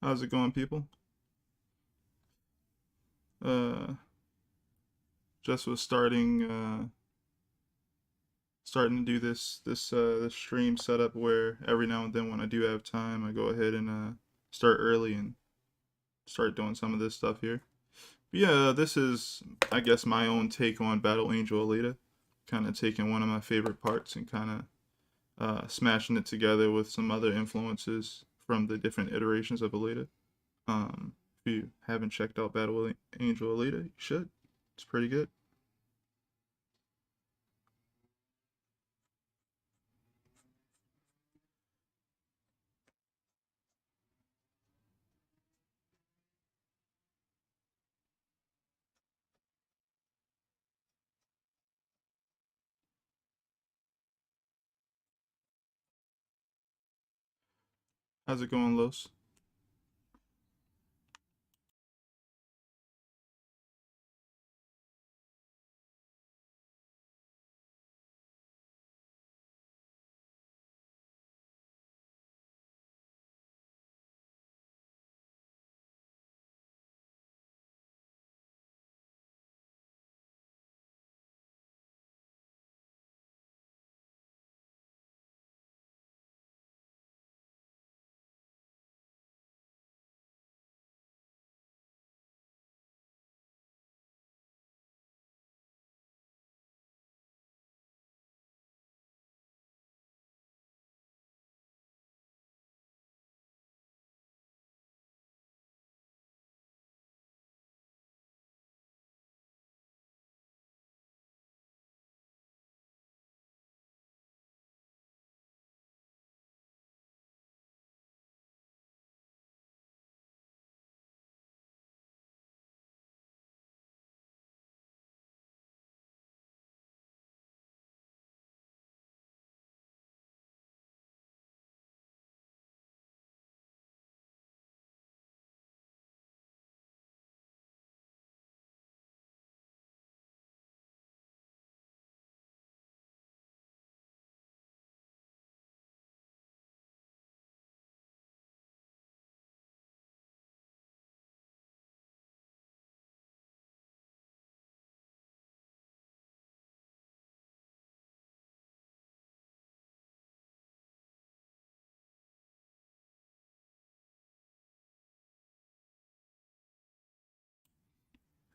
How's it going, people? Uh, just was starting to do this stream setup where every now and then when I do have time, I go ahead and start early and start doing some of this stuff here. But yeah, this is I guess my own take on Battle Angel Alita, kind of taking one of my favorite parts and kind of smashing it together with some other influences from the different iterations of Alita. If you haven't checked out Battle Angel Alita, you should. It's pretty good. How's it going, Los?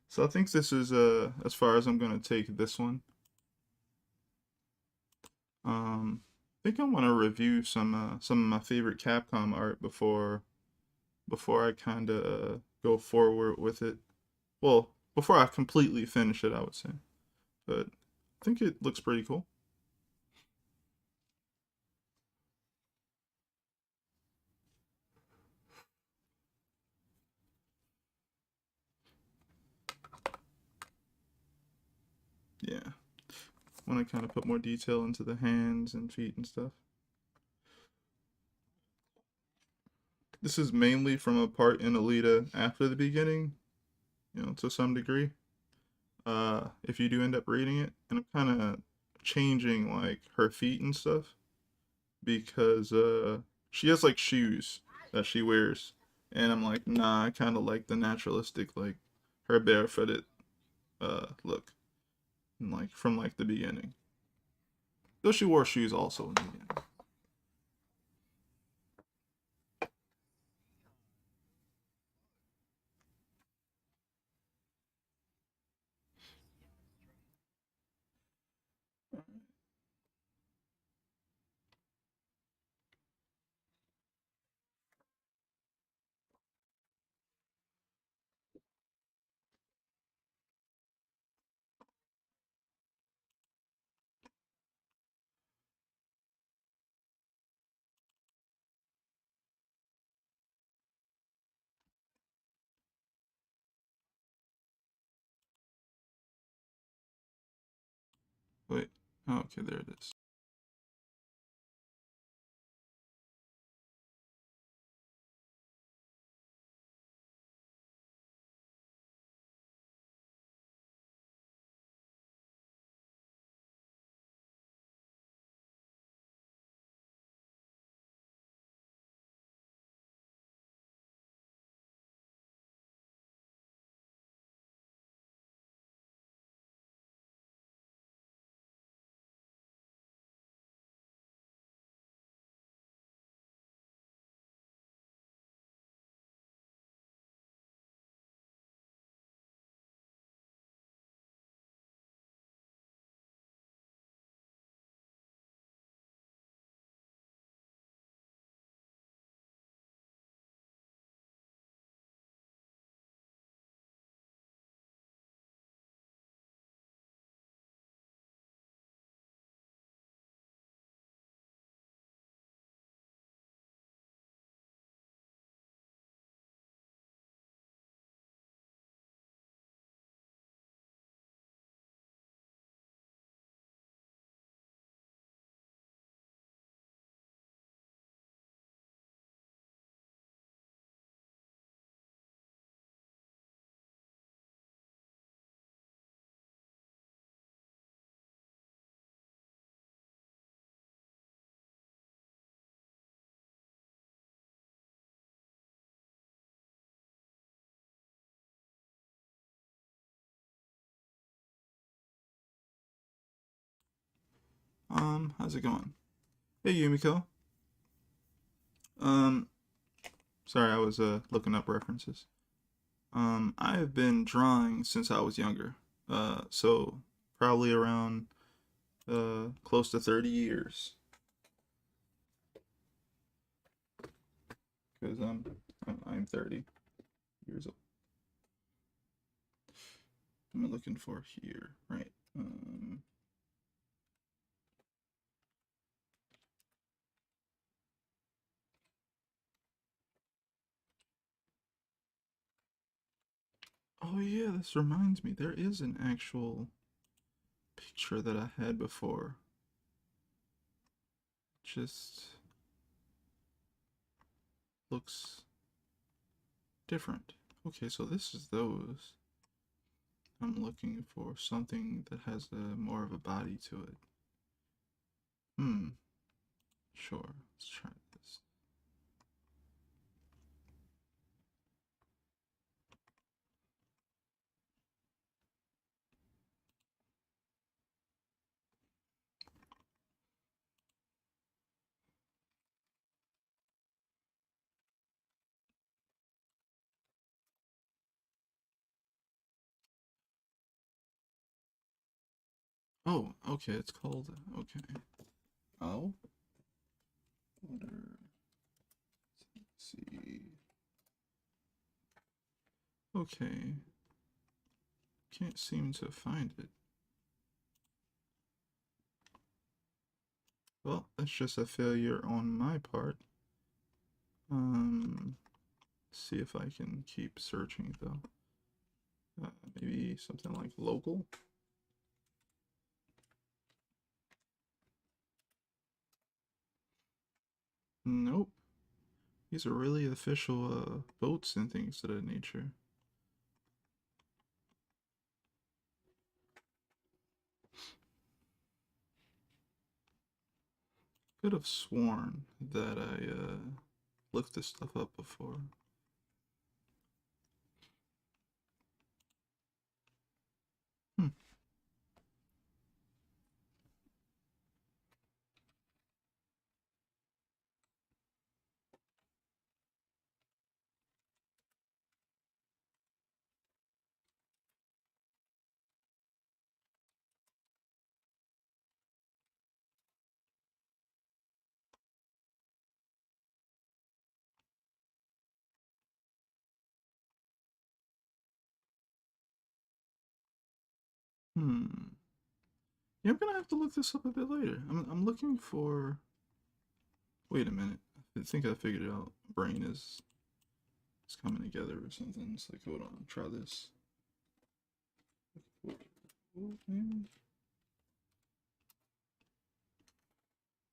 So I think this is as far as I'm gonna take this one. I think I want to review some of my favorite Capcom art before I kind of go forward with it. Well, before I completely finish it, I would say. But I think it looks pretty cool. Yeah, want to kind of put more detail into the hands and feet and stuff. This is mainly from a part in Alita after the beginning, to some degree. If you do end up reading it, and I'm kind of changing like her feet and stuff because she has like shoes that she wears, and I'm like, nah, I kind of like the naturalistic like her barefooted look, and, like from like the beginning. Though she wore shoes also in the beginning. Wait, oh, okay, there it is. How's it going? Hey, Yumiko. Um, Sorry, I was looking up references. I have been drawing since I was younger. So probably around close to 30 years, because I'm 30 years old. What am I looking for here? Right. Oh yeah, this reminds me. There is an actual picture that I had before. Just looks different. Okay, so this is those. I'm looking for something that has more of a body to it. Sure. Let's try this. Oh, okay. It's called. Okay. Oh. Let's see. Okay. Can't seem to find it. Well, that's just a failure on my part. See if I can keep searching though. Maybe something like local. Nope. These are really official boats and things of that nature. Could have sworn that I looked this stuff up before. Hmm. Hmm. Yeah, I'm gonna have to look this up a bit later. I'm looking for. Wait a minute. I think I figured it out. Brain is coming together or something. It's like, hold on, try this.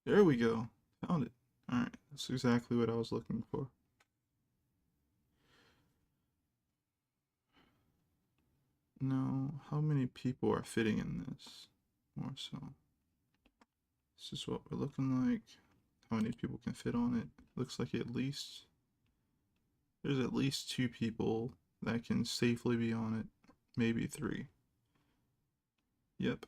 There we go. Found it. All right, that's exactly what I was looking for. Now, how many people are fitting in this? More so. This is what we're looking like. How many people can fit on it? Looks like there's at least 2 people that can safely be on it. Maybe 3. Yep.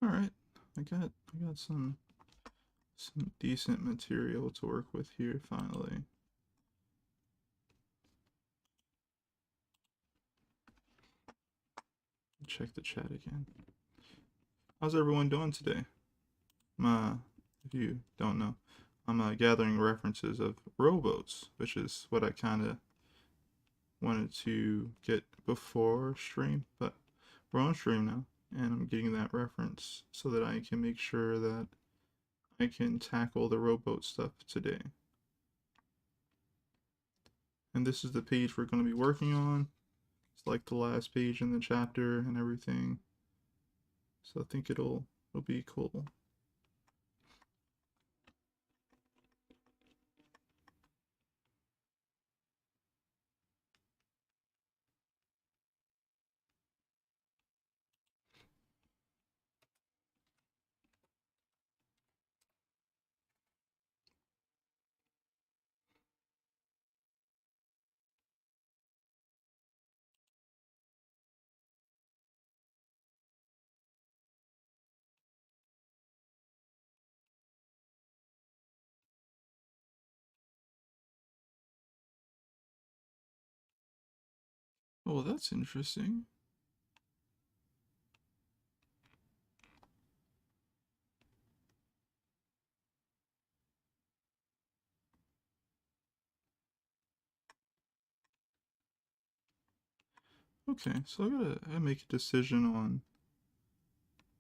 All right. I got some decent material to work with here finally. Check the chat again. How's everyone doing today? If you don't know, I'm gathering references of rowboats, which is what I kind of wanted to get before stream, but we're on stream now, and I'm getting that reference so that I can make sure that I can tackle the rowboat stuff today. And this is the page we're going to be working on. It's like the last page in the chapter and everything. So I think it'll be cool. Oh, that's interesting. Okay, so I gotta make a decision on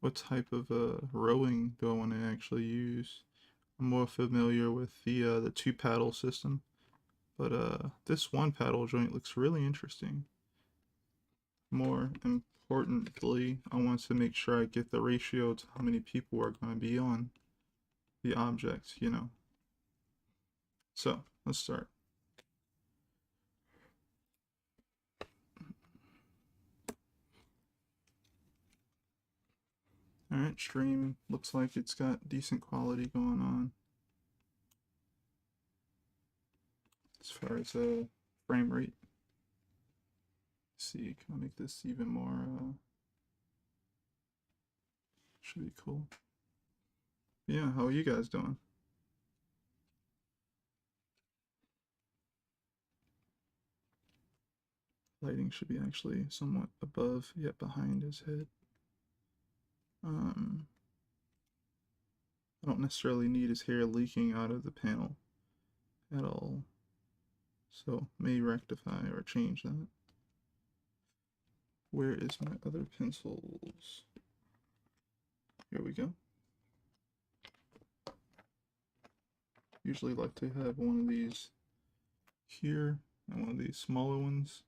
what type of rowing do I want to actually use. I'm more familiar with the two paddle system, but this one paddle joint looks really interesting. More importantly, I want to make sure I get the ratio to how many people are going to be on the object, you know. So let's start. Alright, stream looks like it's got decent quality going on as far as frame rate. Let's see, can I make this even more? Should be cool. Yeah, how are you guys doing? Lighting should be actually somewhat above, yet behind his head. I don't necessarily need his hair leaking out of the panel at all. So may rectify or change that. Where is my other pencils? Here we go. Usually like to have one of these here and one of these smaller ones.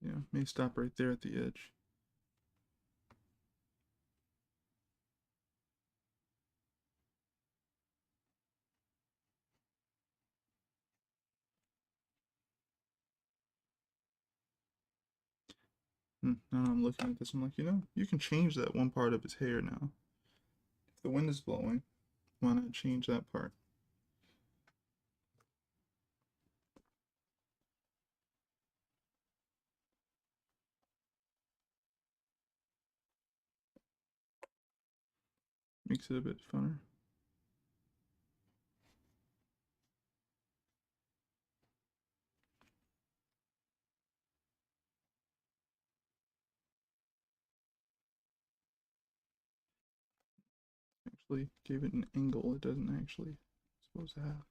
Yeah, may stop right there at the edge. Now I'm looking at this, I'm like, you know, you can change that one part of his hair now. If the wind is blowing, why not change that part? Makes it a bit funner. Actually gave it an angle it doesn't actually supposed to have.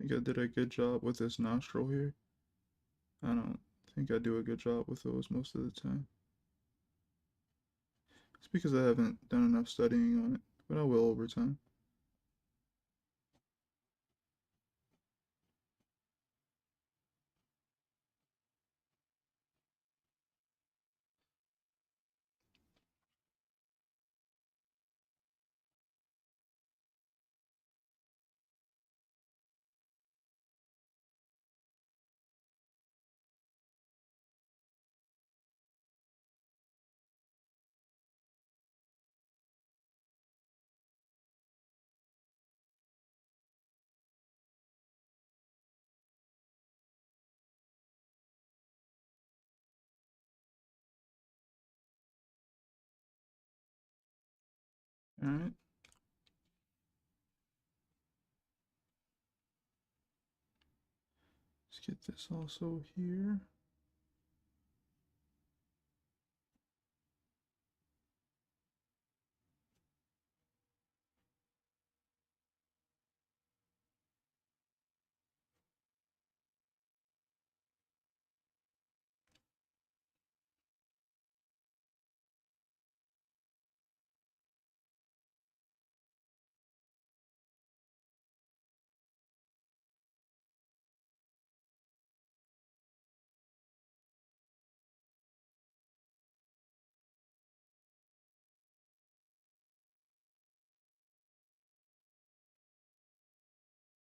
think I did a good job with this nostril here. I don't think I do a good job with those most of the time. It's because I haven't done enough studying on it, but I will over time. Alright, let's get this also here.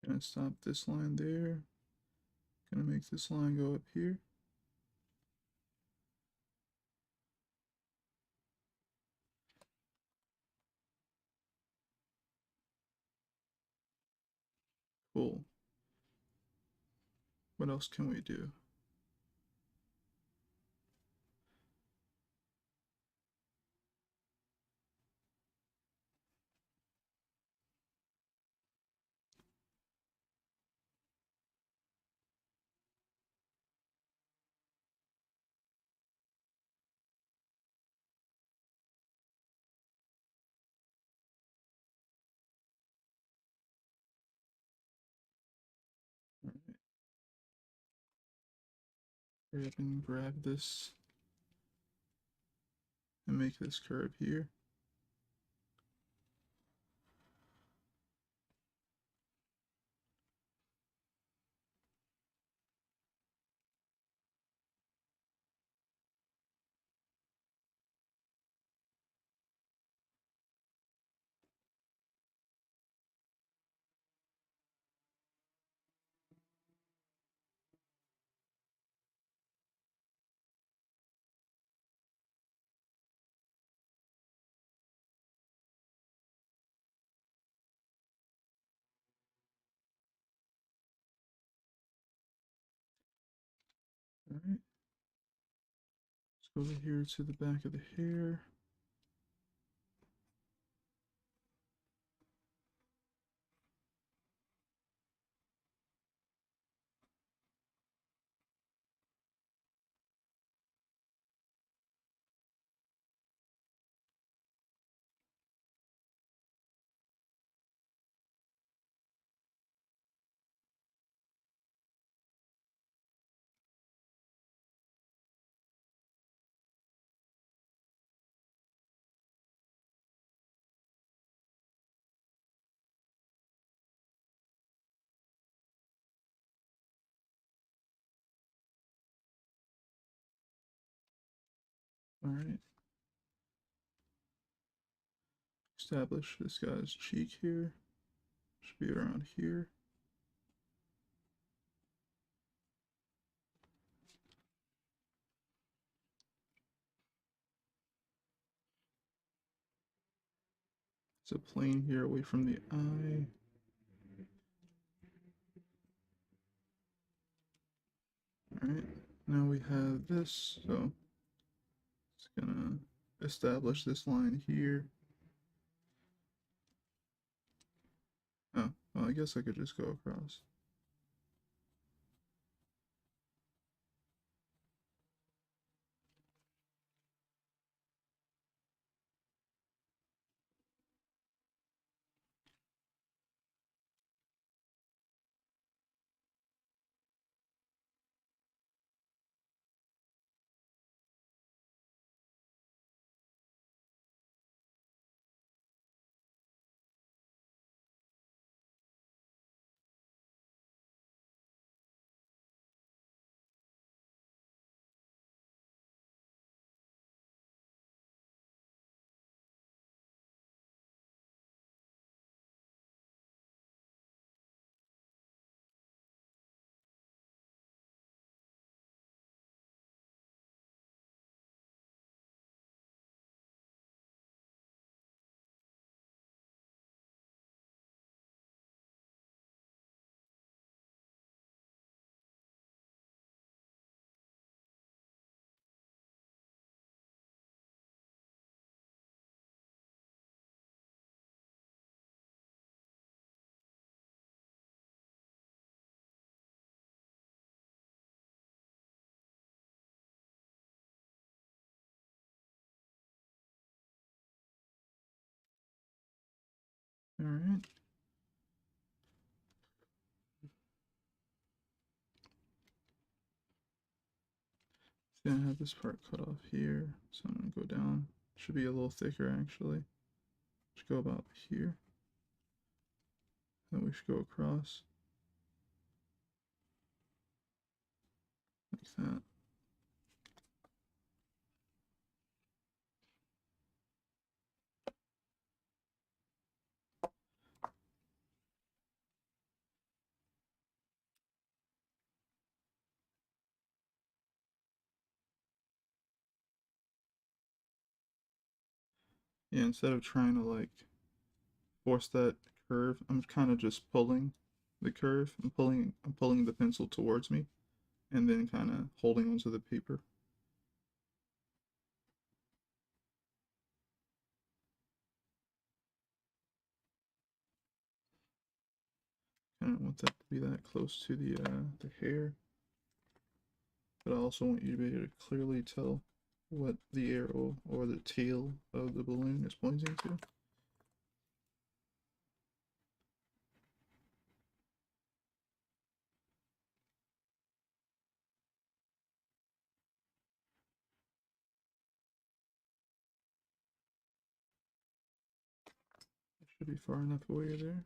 Gonna stop this line there. Gonna make this line go up here. Cool. What else can we do? Alright, hurry up and grab this and make this curve here. Alright, let's go over here to the back of the hair. Alright, establish this guy's cheek here. Should be around here. It's a plane here away from the eye. Alright, now we have this, so it's gonna establish this line here. Oh, well, I guess I could just go across. All right. See, I have this part cut off here, so I'm gonna go down. Should be a little thicker actually. Should go about here. Then we should go across like that. Yeah, instead of trying to like force that curve, I'm kind of just pulling the curve. I'm pulling the pencil towards me and then kind of holding onto the paper. I don't want that to be that close to the hair, but I also want you to be able to clearly tell what the arrow or the tail of the balloon is pointing to. It should be far enough away there.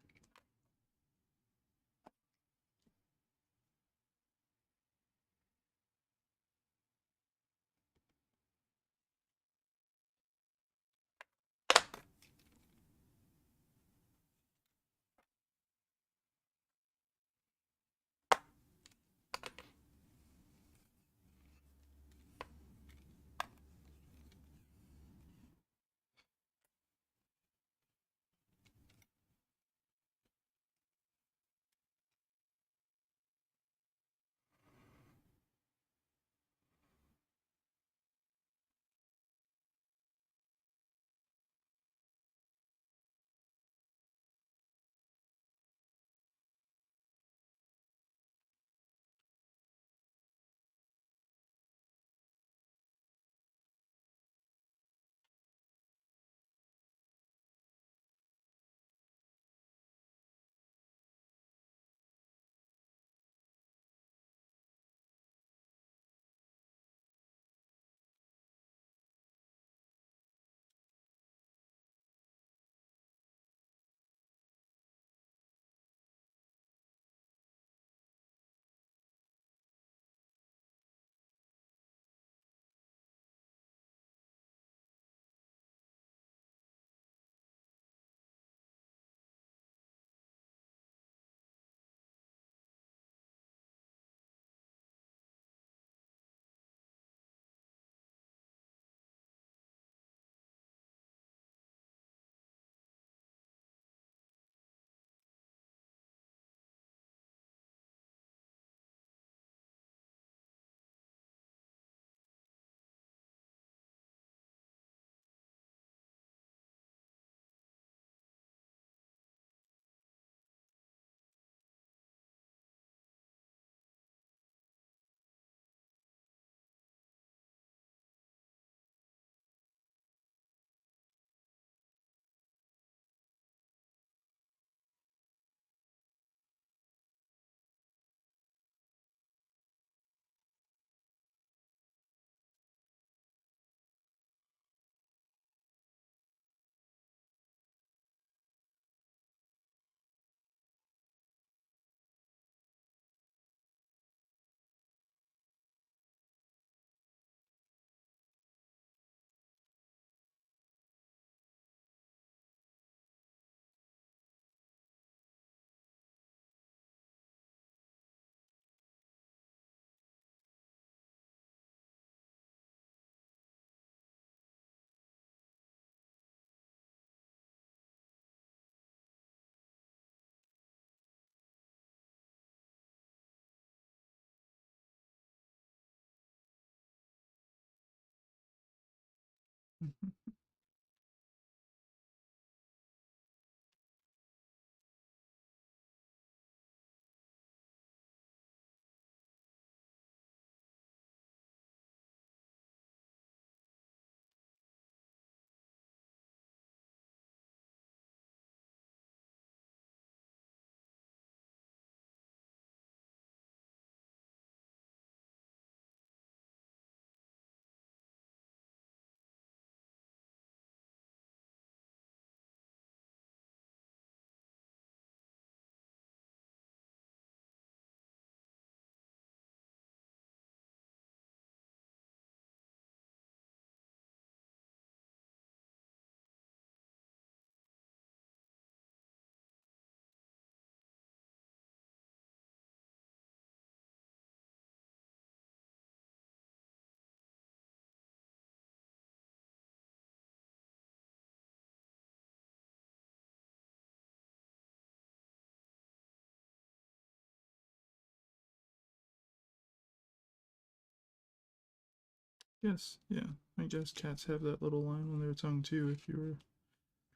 Yes, yeah. I guess cats have that little line on their tongue too if you were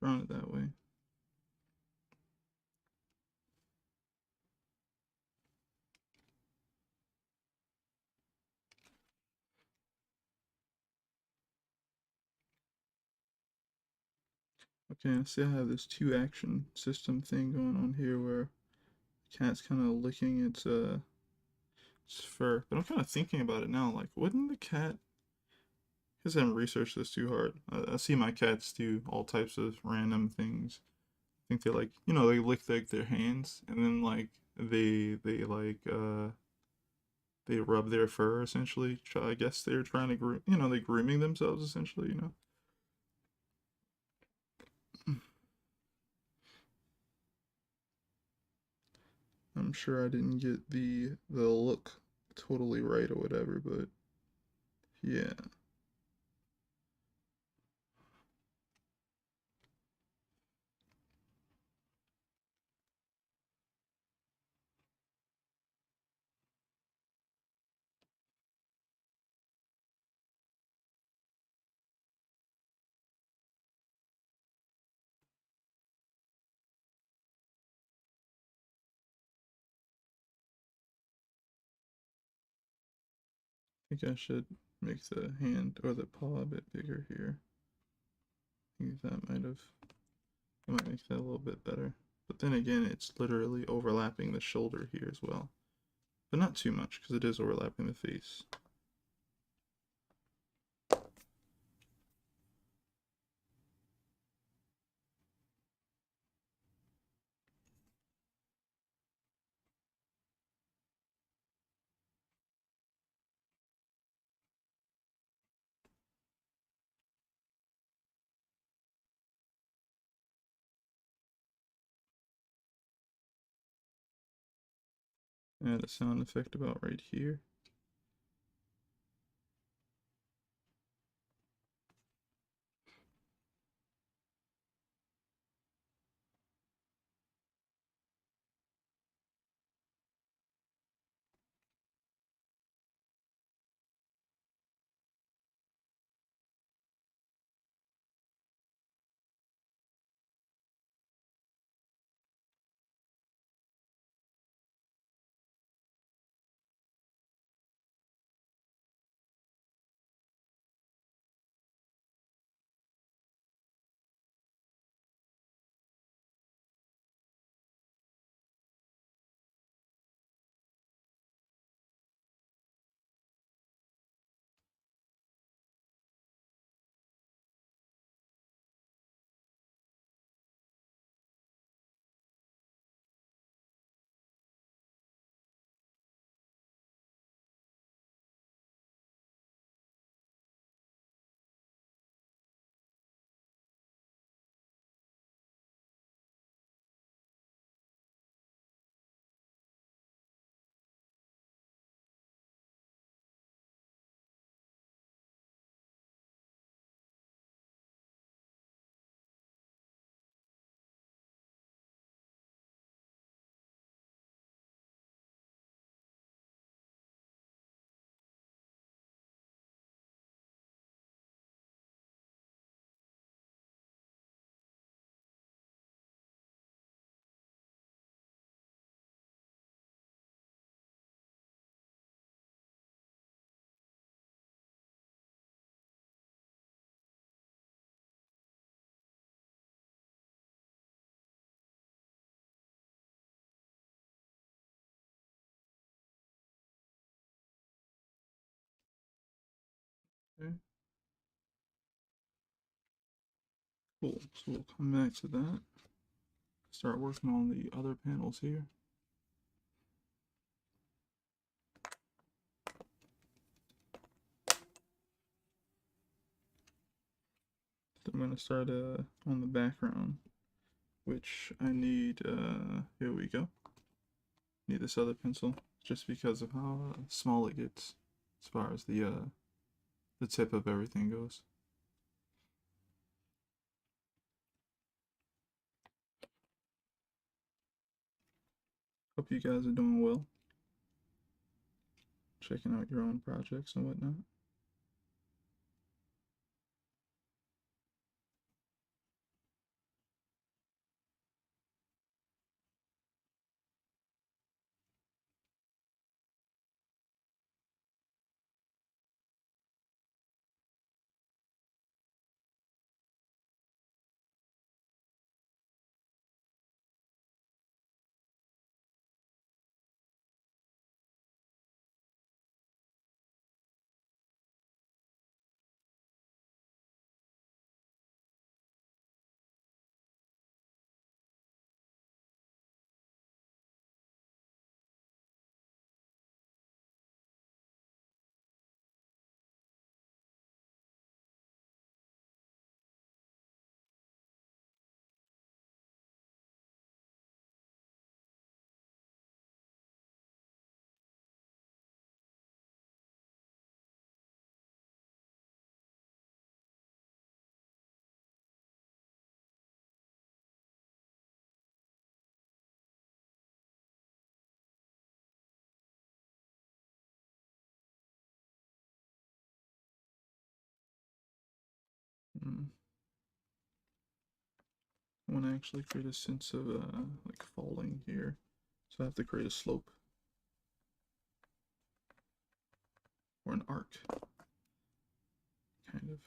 drawing it that way. Okay, I see I have this two action system thing going on here where the cat's kind of licking its fur. But I'm kind of thinking about it now, like, wouldn't the cat, because I haven't researched this too hard. I see my cats do all types of random things. I think they like, they lick like their hands and then like they like they rub their fur essentially. I guess they're trying to groom, they grooming themselves essentially. I'm sure I didn't get the look totally right or whatever, but yeah. I think I should make the hand or the paw a bit bigger here. I think that might make that a little bit better. But then again, it's literally overlapping the shoulder here as well. But not too much because it is overlapping the face. Add a sound effect about right here. Okay, cool. So we'll come back to that. Start working on the other panels here. So I'm gonna start on the background, which I need. Here we go. Need this other pencil just because of how small it gets as far as the tip of everything goes. Hope you guys are doing well, checking out your own projects and whatnot. want to actually create a sense of like falling here, so I have to create a slope or an arc, kind of.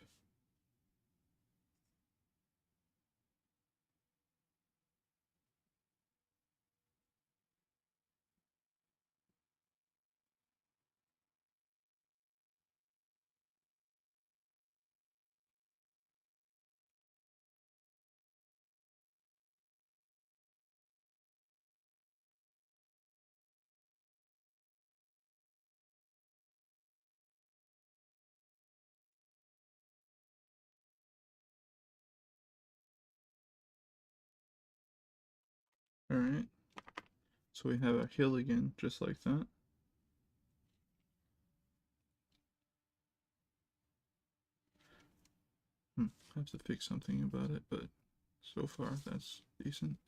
Alright, so we have a hill again, just like that. I have to fix something about it, but so far that's decent.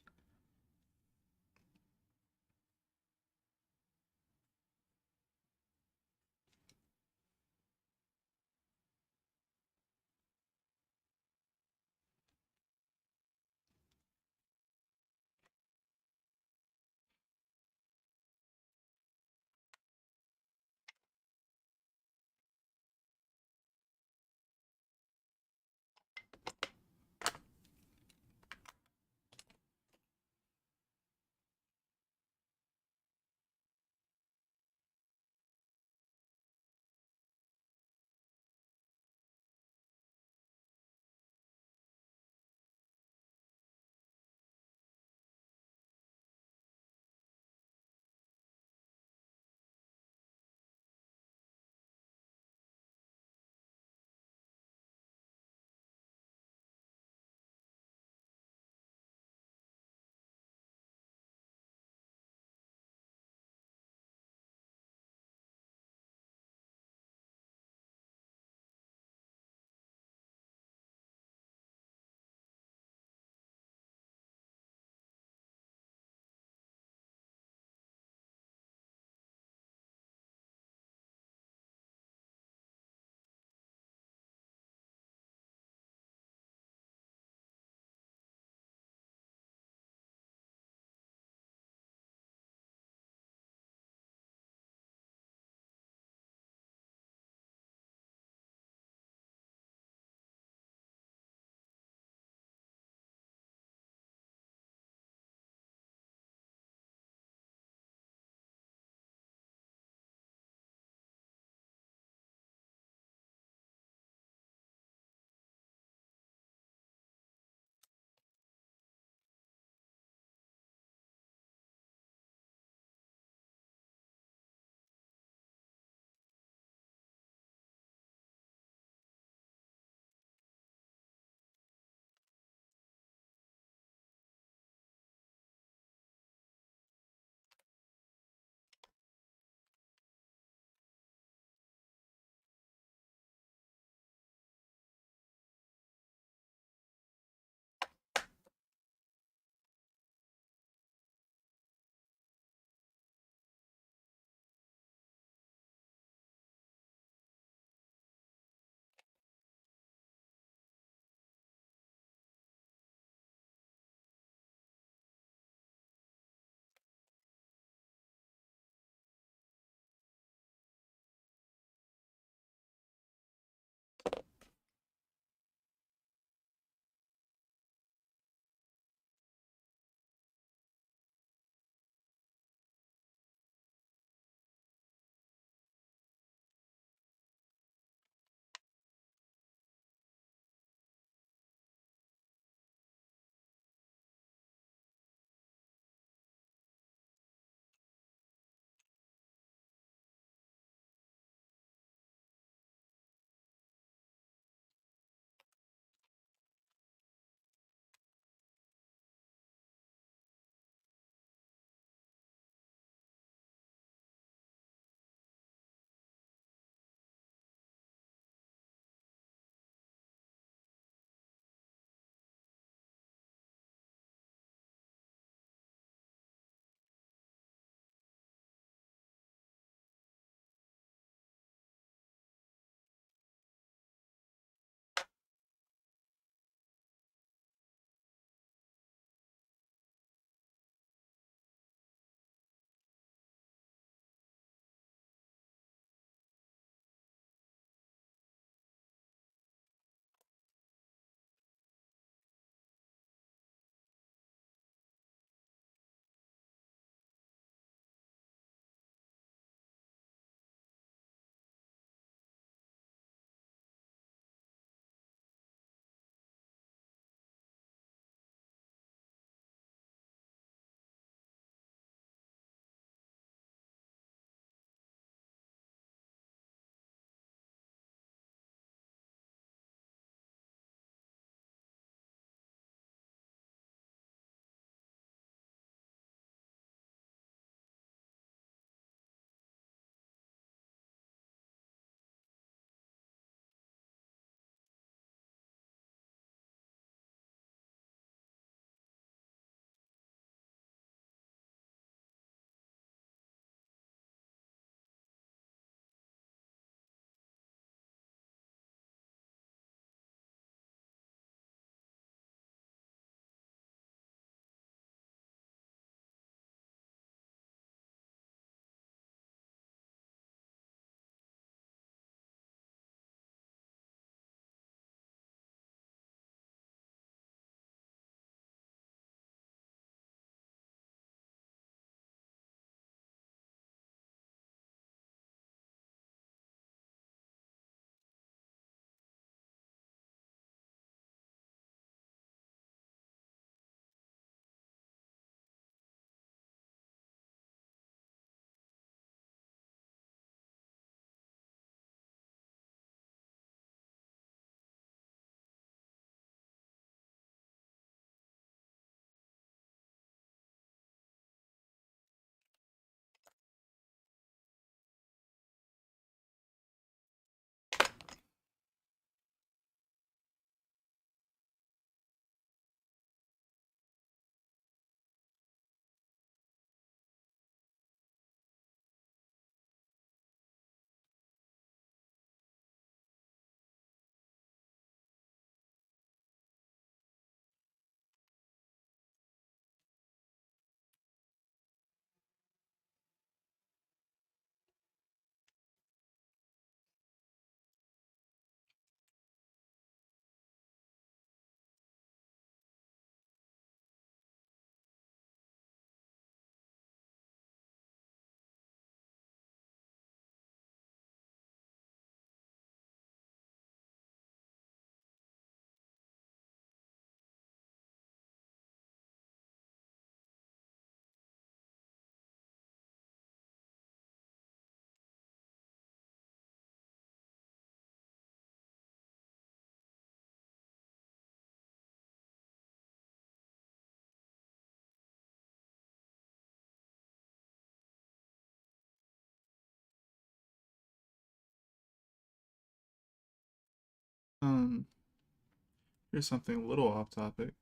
Here's something a little off topic.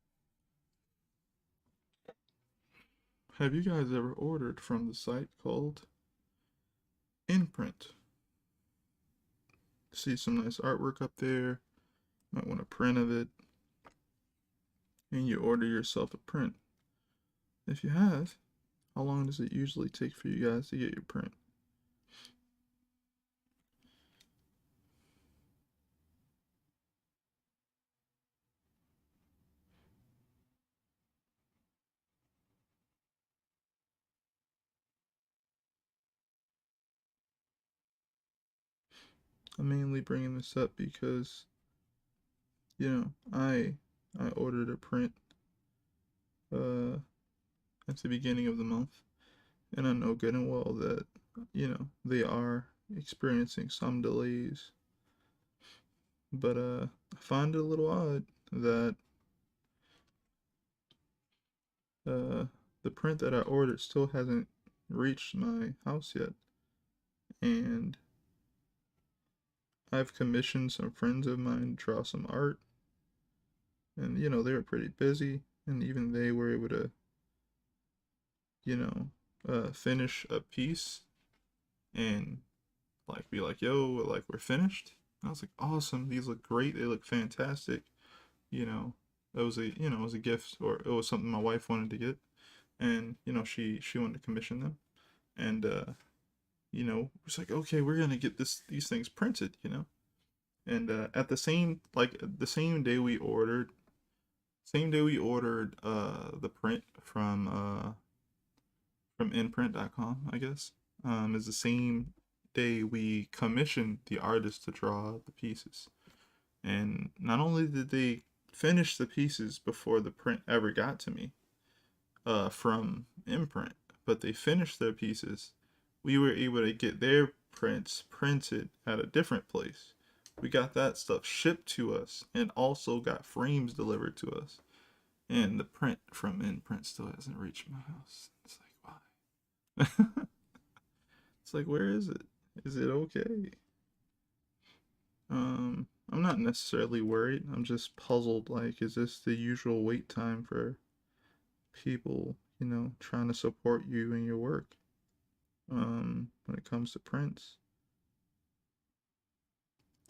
Have you guys ever ordered from the site called Imprint? See some nice artwork up there. Might want a print of it. And you order yourself a print. If you have, how long does it usually take for you guys to get your print? I'm mainly bringing this up because, I ordered a print uh at the beginning of the month, and I know good and well that, they are experiencing some delays. But I find it a little odd that uh the print that I ordered still hasn't reached my house yet. And I've commissioned some friends of mine to draw some art, and they were pretty busy, and even they were able to, you know, finish a piece and like be like, "Yo, like we're finished." And I was like, "Awesome! These look great. They look fantastic." You know, it was a gift, or it was something my wife wanted to get, and she wanted to commission them, and it's like, okay, we're gonna get these things printed, and at the same day we ordered the print from imprint.com, I guess, is the same day we commissioned the artist to draw the pieces. And not only did they finish the pieces before the print ever got to me from imprint, but they finished their pieces. We were able to get their prints printed at a different place. We got that stuff shipped to us and also got frames delivered to us. And the print from imprint still hasn't reached my house. It's like, why? It's like, where is it? Is it okay? I'm not necessarily worried. I'm just puzzled. Like, is this the usual wait time for people, trying to support you in your work? When it comes to prints,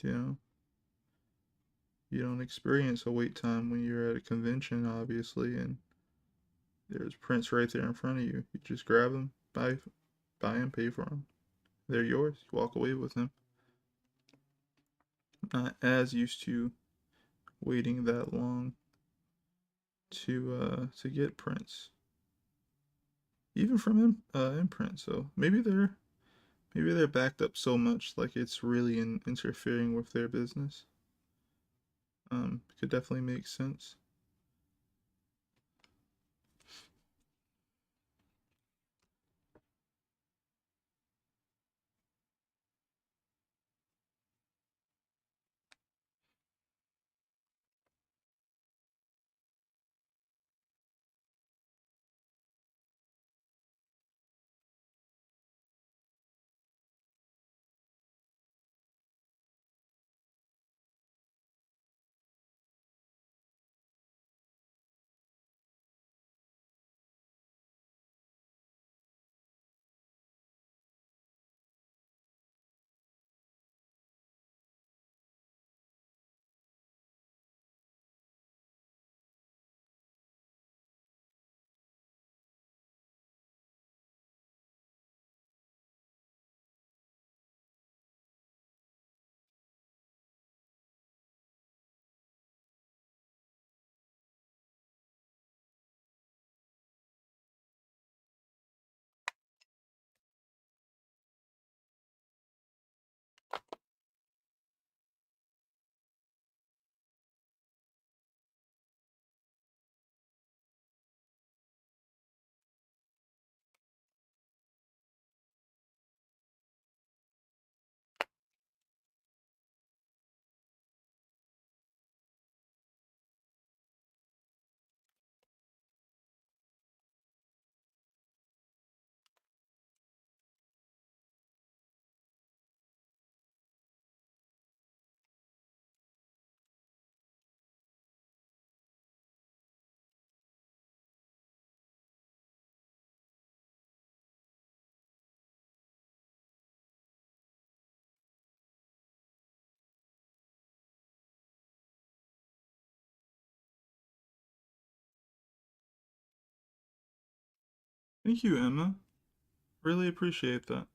you know, you don't experience a wait time when you're at a convention, obviously, and there's prints right there in front of you. You just grab them, buy them, pay for them. They're yours. You walk away with them. Not as used to waiting that long to get prints, even from imprint. So maybe they're backed up so much, like it's really interfering with their business. Could definitely make sense. Thank you, Emma. Really appreciate that.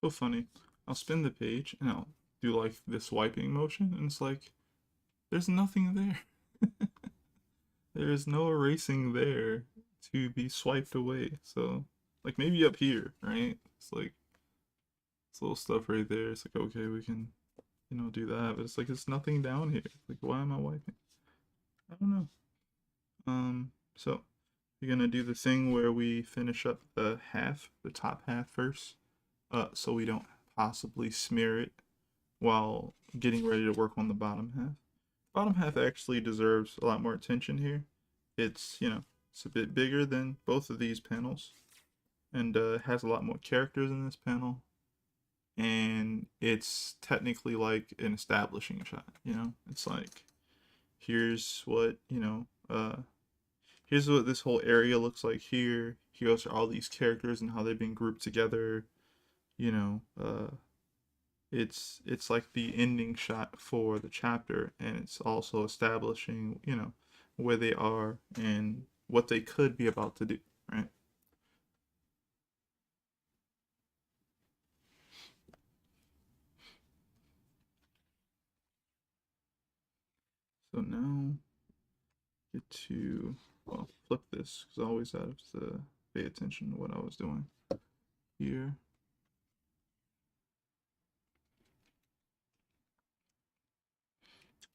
So funny. I'll spin the page and I'll do like this wiping motion, and it's like there's nothing there. There is no erasing there to be swiped away. So, like maybe up here, right? It's like this little stuff right there. It's like okay, we can do that, but it's like there's nothing down here. Like why am I wiping? I don't know. So you're gonna do the thing where we finish up the top half first, so we don't possibly smear it while getting ready to work on the bottom half. Bottom half actually deserves a lot more attention here. It's a bit bigger than both of these panels, and has a lot more characters in this panel, and it's technically like an establishing shot. It's like here's what here's what this whole area looks like here. Here's all these characters and how they've been grouped together. You know, it's like the ending shot for the chapter, and it's also establishing where they are and what they could be about to do, right? So now get to flip this because I always have to pay attention to what I was doing here.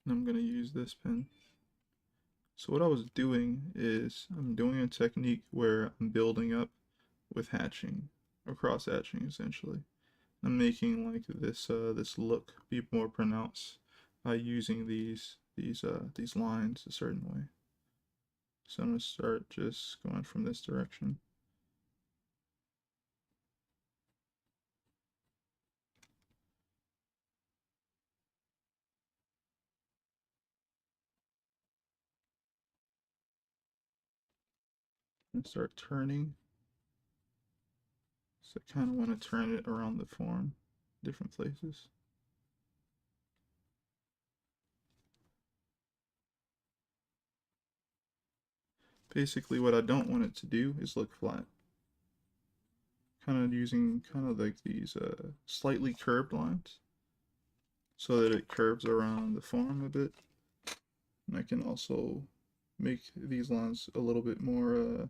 And I'm gonna use this pen. So what I was doing is I'm doing a technique where I'm building up with hatching or cross hatching essentially. I'm making like this look be more pronounced by using these lines a certain way. So I'm gonna start just going from this direction. And start turning. So I kind of want to turn it around the form, different places. Basically, what I don't want it to do is look flat. Kind of using kind of like these slightly curved lines so that it curves around the form a bit. And I can also make these lines a little bit more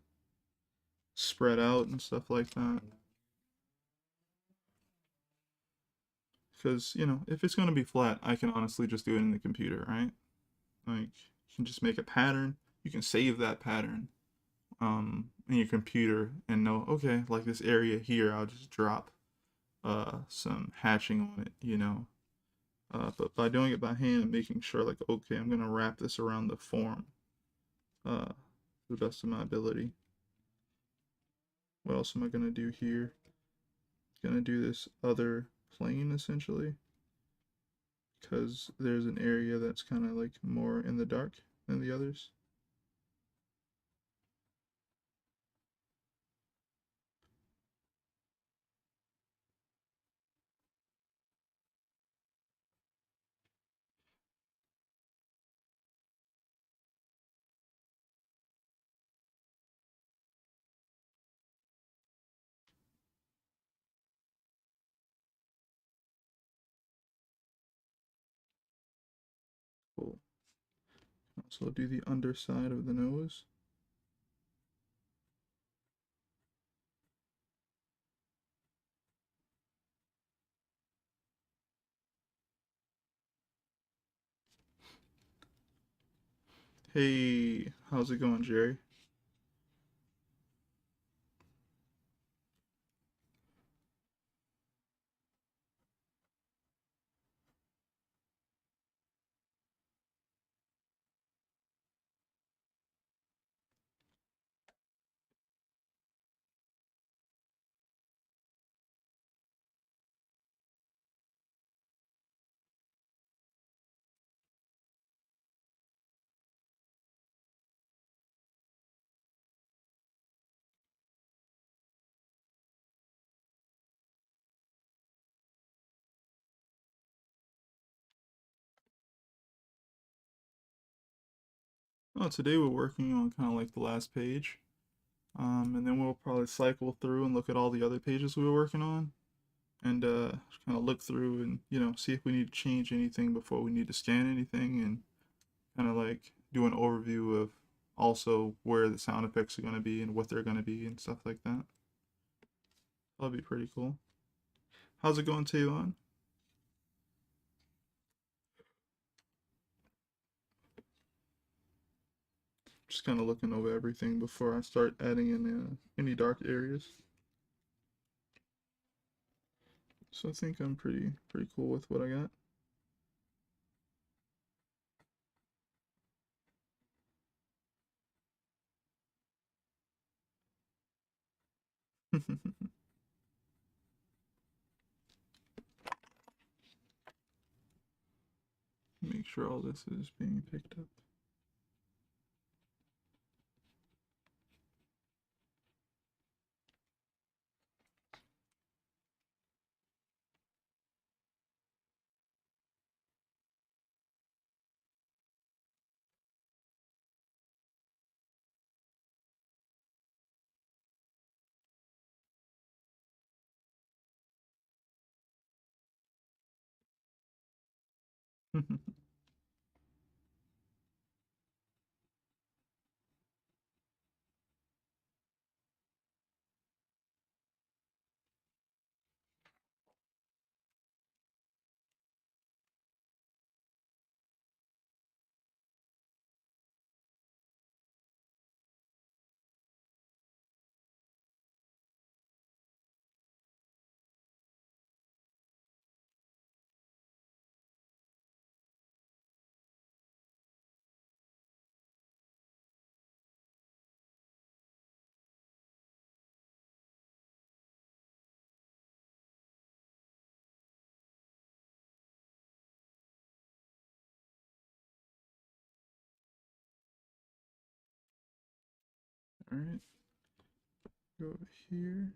spread out and stuff like that. Because, if it's going to be flat, I can honestly just do it in the computer, right? Like, you can just make a pattern. You can save that pattern in your computer and know, okay, like this area here, I'll just drop some hatching on it, But by doing it by hand, making sure like, okay, I'm gonna wrap this around the form to the best of my ability. What else am I gonna do here? Gonna do this other plane essentially, because there's an area that's kind of like more in the dark than the others. Cool. Also do the underside of the nose. Hey, how's it going, Jerry? Oh, today we're working on kind of like the last page. And then we'll probably cycle through and look at all the other pages we were working on and kind of look through and, see if we need to change anything before we need to scan anything and kind of like do an overview of also where the sound effects are going to be and what they're going to be and stuff like that. That'll be pretty cool. How's it going, Tavon? Just kind of looking over everything before I start adding in any dark areas. So I think I'm pretty cool with what I got. Make sure all this is being picked up. All right, go over here.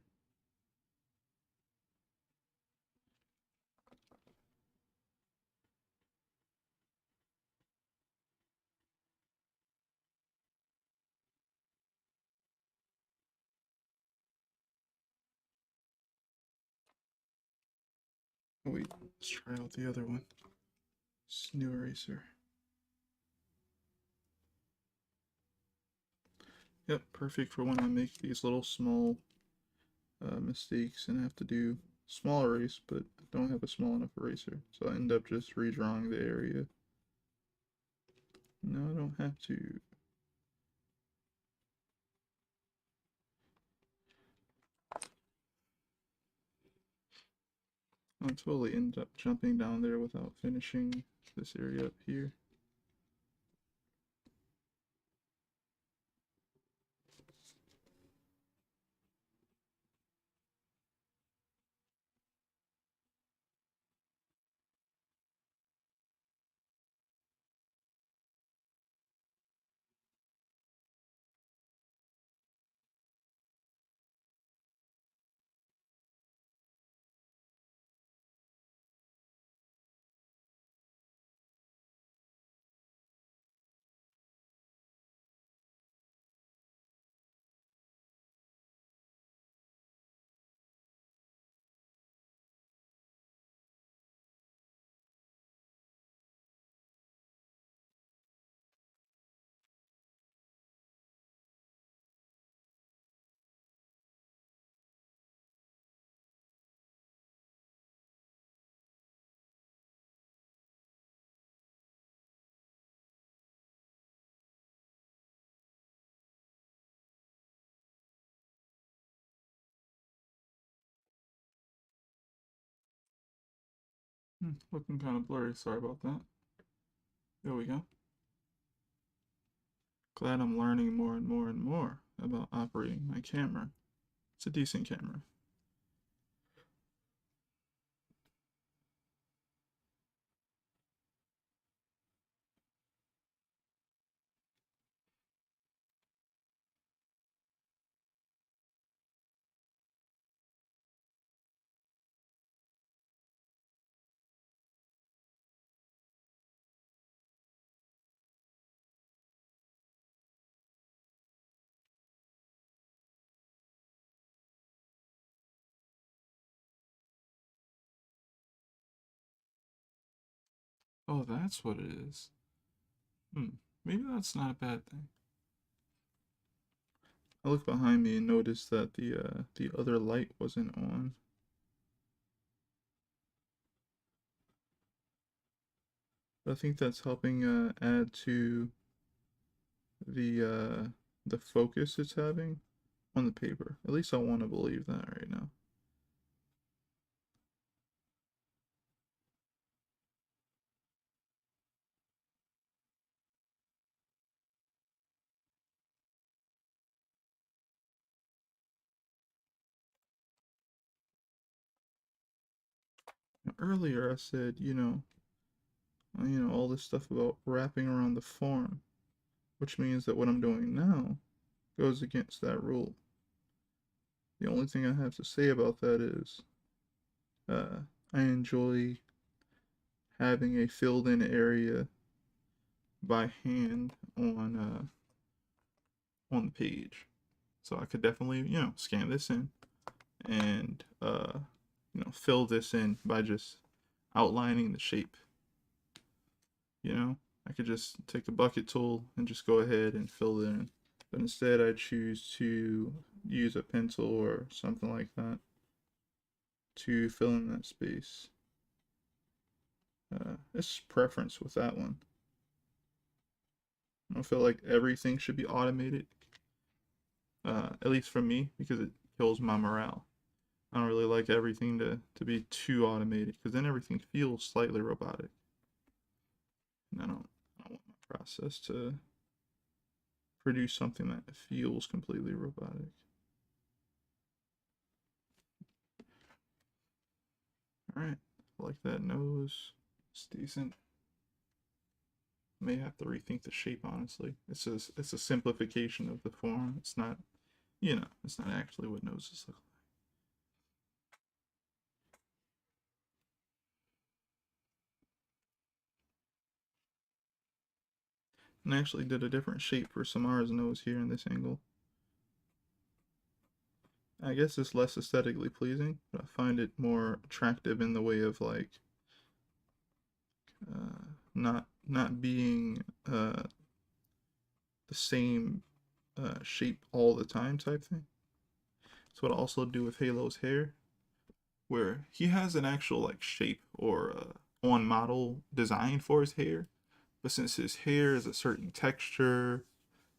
Oh, wait, let's try out the other one. New eraser. Yep, perfect for when I make these little small mistakes and have to do small erase, but don't have a small enough eraser. So I end up just redrawing the area. No, I don't have to. I'll totally end up jumping down there without finishing this area up here. Looking kind of blurry, sorry about that. There we go. Glad I'm learning more and more and more about operating my camera. It's a decent camera. Oh, that's what it is. Maybe that's not a bad thing. I looked behind me and noticed that the other light wasn't on. But I think that's helping add to the focus it's having on the paper. At least I want to believe that right now. Earlier I said, all this stuff about wrapping around the form, which means that what I'm doing now goes against that rule. The only thing I have to say about that is I enjoy having a filled in area by hand on the page. So I could definitely, scan this in and fill this in by just outlining the shape. I could just take the bucket tool and just go ahead and fill it in. But instead I choose to use a pencil or something like that to fill in that space. It's preference with that one. I don't feel like everything should be automated, at least for me, because it kills my morale. I don't really like everything to be too automated, because then everything feels slightly robotic. And I don't want my process to produce something that feels completely robotic. Alright, I like that nose. It's decent. May have to rethink the shape, honestly. It's a simplification of the form. It's not, it's not actually what noses look like. And I actually did a different shape for Samara's nose here in this angle. I guess it's less aesthetically pleasing, but I find it more attractive in the way of like not being the same shape all the time type thing. That's what I also do with Halo's hair, where he has an actual like shape or on model design for his hair, but since his hair is a certain texture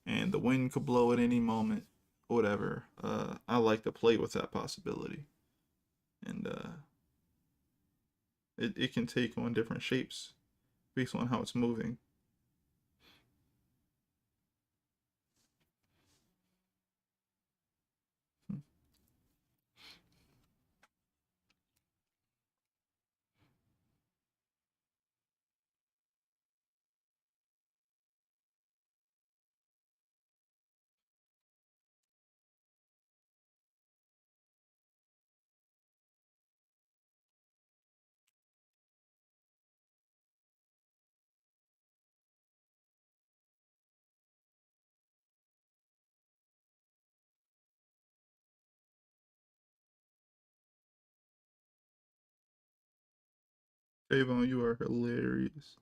and the wind could blow at any moment, whatever, I like to play with that possibility. And it can take on different shapes based on how it's moving. Avon, you are hilarious.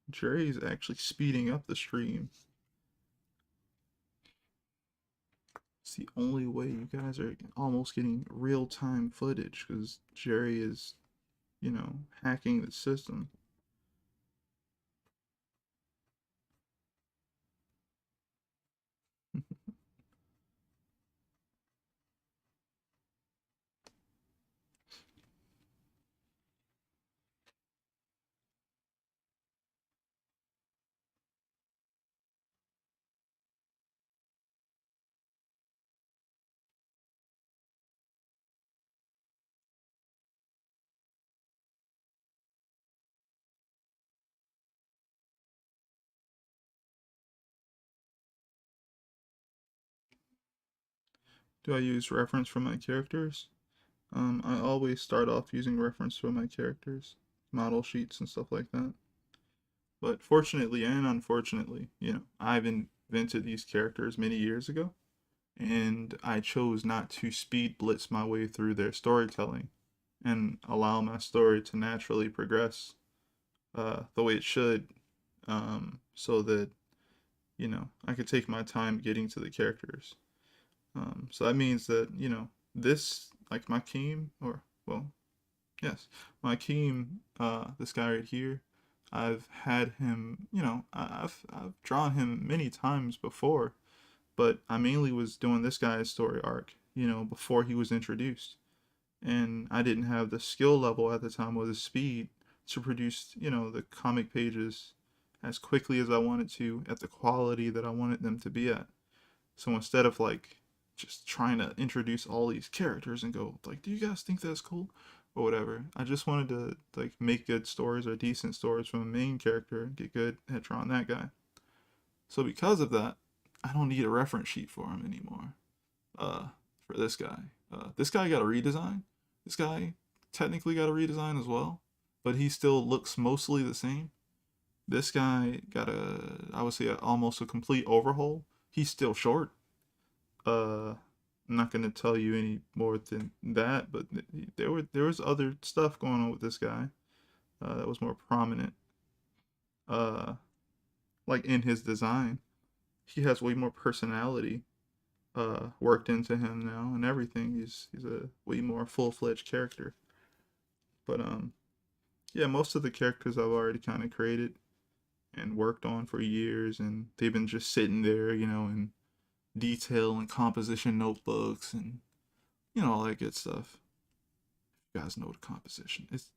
Jerry's actually speeding up the stream. It's the only way you guys are almost getting real time footage because Jerry is, hacking the system. Do I use reference for my characters? I always start off using reference for my characters, model sheets and stuff like that. But fortunately and unfortunately, I've invented these characters many years ago, and I chose not to speed blitz my way through their storytelling and allow my story to naturally progress the way it should, so that, I could take my time getting to the characters. So that means that, this, like my Keem, or, well, yes, my Keem, this guy right here, I've had him, I've drawn him many times before, but I mainly was doing this guy's story arc, before he was introduced. And I didn't have the skill level at the time or the speed to produce, the comic pages as quickly as I wanted to at the quality that I wanted them to be at. So instead of like just trying to introduce all these characters and go like, do you guys think that's cool? Or whatever. I just wanted to like make good stories or decent stories from a main character and get good at drawing that guy. So because of that, I don't need a reference sheet for him anymore. Uh, for this guy. This guy got a redesign. This guy technically got a redesign as well, but he still looks mostly the same. This guy got I would say, almost a complete overhaul. He's still short. I'm not gonna tell you any more than that, but there was other stuff going on with this guy that was more prominent. Uh, like in his design, he has way more personality worked into him now and everything. He's a way more full fledged character. But yeah, most of the characters I've already kind of created and worked on for years, and they've been just sitting there, in detail and composition notebooks and all that good stuff. You guys know the composition. It's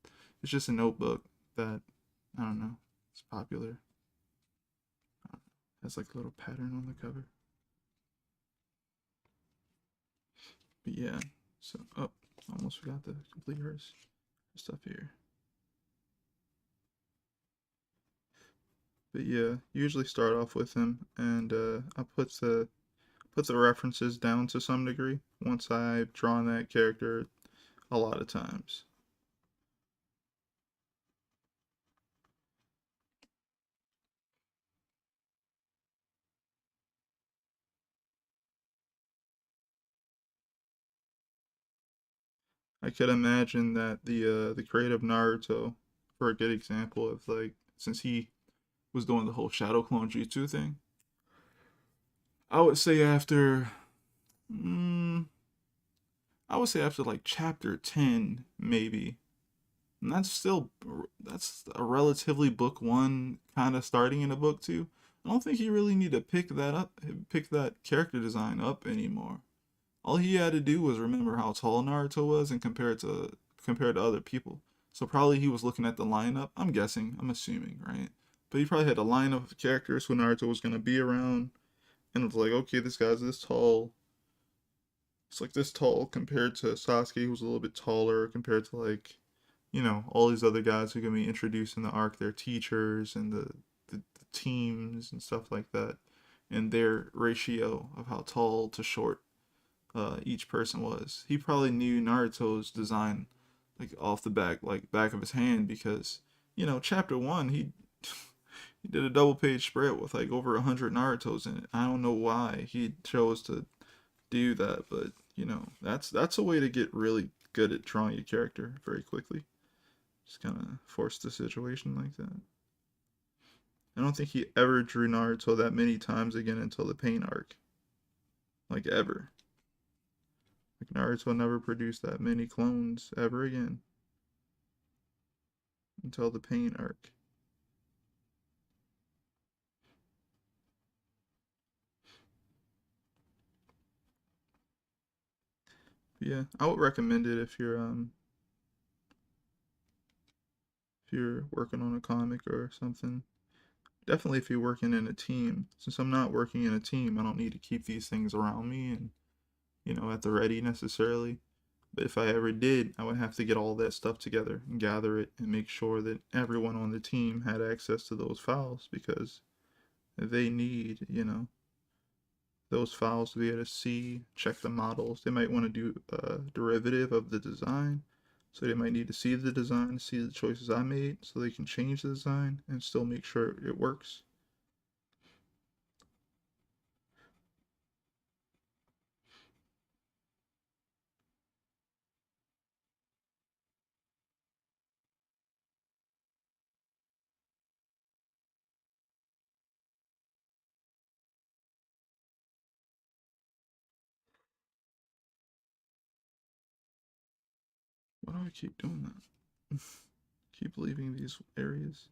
just a notebook that, I don't know, it's popular. Has like a little pattern on the cover. But yeah, so almost forgot to complete her stuff here. But yeah, usually start off with him, and I put the references down to some degree once I've drawn that character a lot of times. I could imagine that the creative Naruto, for a good example of like, since he was doing the whole shadow clone jutsu thing, I would say after, mm, I would say after like chapter 10 maybe. And that's a relatively book one kind of starting in a book two. I don't think you really need to pick that character design up anymore. All he had to do was remember how tall Naruto was and compared to other people. So probably he was looking at the lineup. I'm guessing. I'm assuming, right? But he probably had a lineup of characters who Naruto was gonna be around, and it was like, okay, this guy's this tall. It's like this tall compared to Sasuke, who's a little bit taller compared to like, all these other guys who are gonna be introduced in the arc, their teachers and the teams and stuff like that, and their ratio of how tall to short each person was. He probably knew Naruto's design like off the back of his hand because chapter one he did a double page spread with like over 100 Naruto's in it. I don't know why he chose to do that, but that's a way to get really good at drawing your character very quickly. Just kind of force the situation like that. I don't think he ever drew Naruto that many times again until the Pain arc. Like ever. Like Naruto never produced that many clones ever again until the Pain arc. But yeah, I would recommend it if you're working on a comic or something. Definitely if you're working in a team. Since I'm not working in a team, I don't need to keep these things around me and at the ready necessarily. But if I ever did, I would have to get all that stuff together and gather it and make sure that everyone on the team had access to those files because they need, those files to be able to see, check the models. They might want to do a derivative of the design. So they might need to see the design, see the choices I made so they can change the design and still make sure it works. Why do I keep doing that? Keep leaving these areas.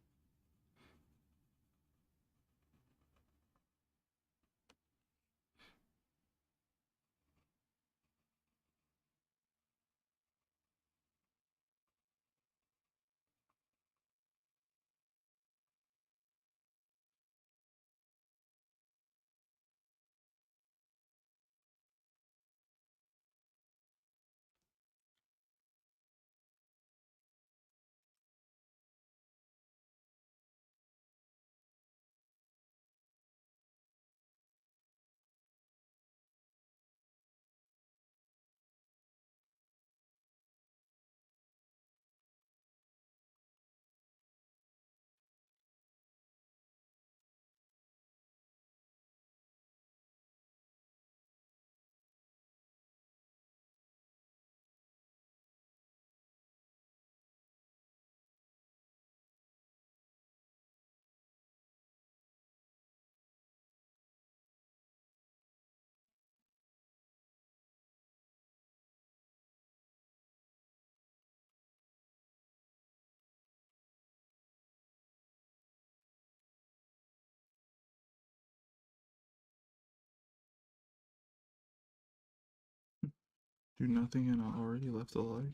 Do nothing and I already left a like.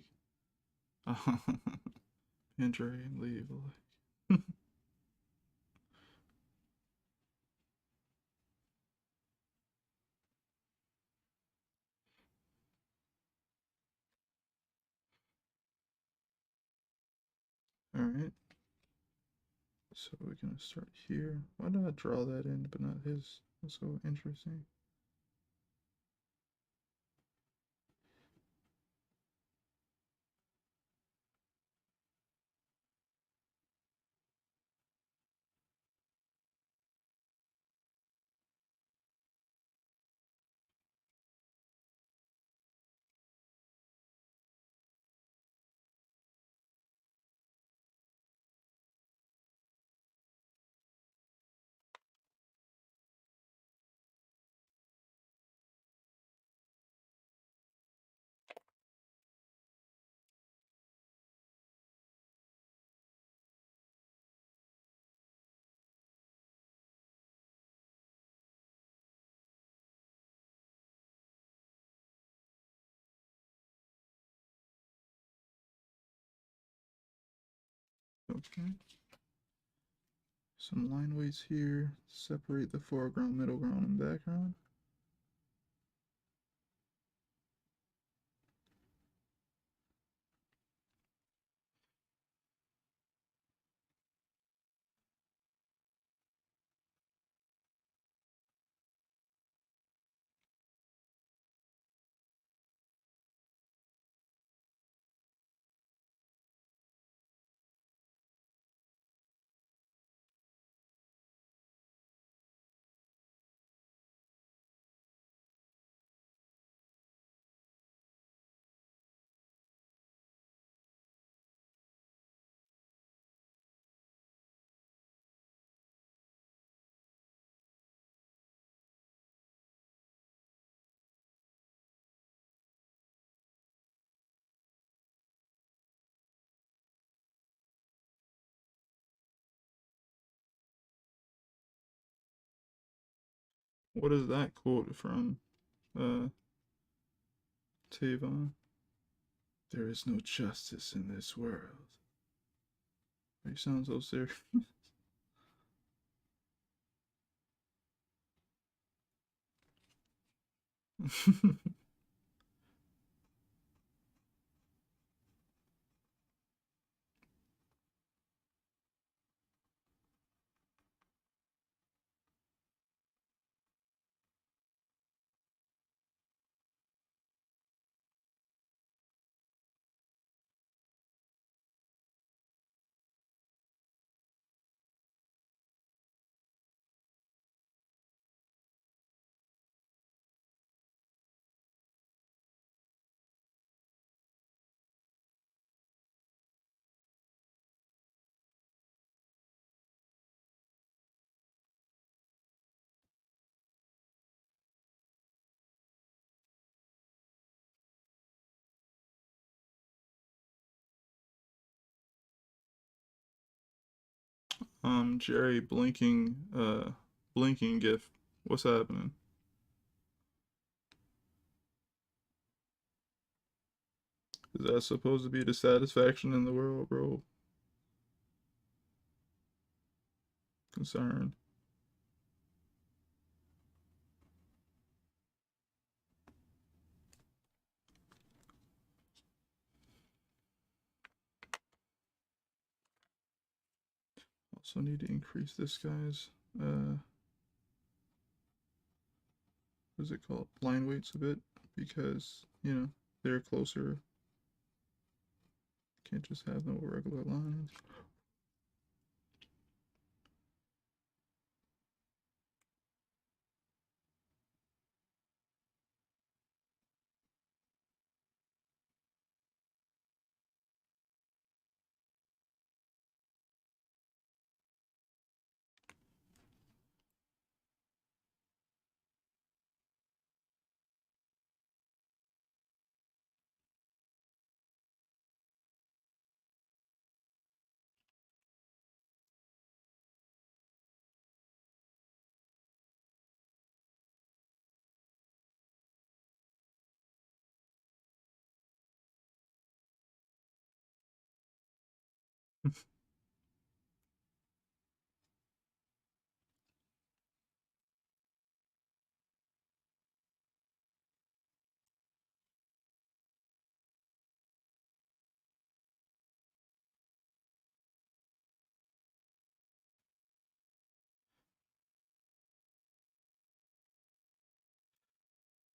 Enter and leave a like. Alright. So we're gonna start here. Why did I draw that in but not his? That's so interesting. Okay. Some line weights here. Separate the foreground, middle ground, and background. What is that quote from? Uh, Tavon. There is no justice in this world. You sound so serious. Jerry blinking gif. What's happening? Is that supposed to be the satisfaction in the world, bro? Concerned. Also need to increase this guy's what's it called? Line weights a bit because, you know, they're closer. Can't just have no regular lines.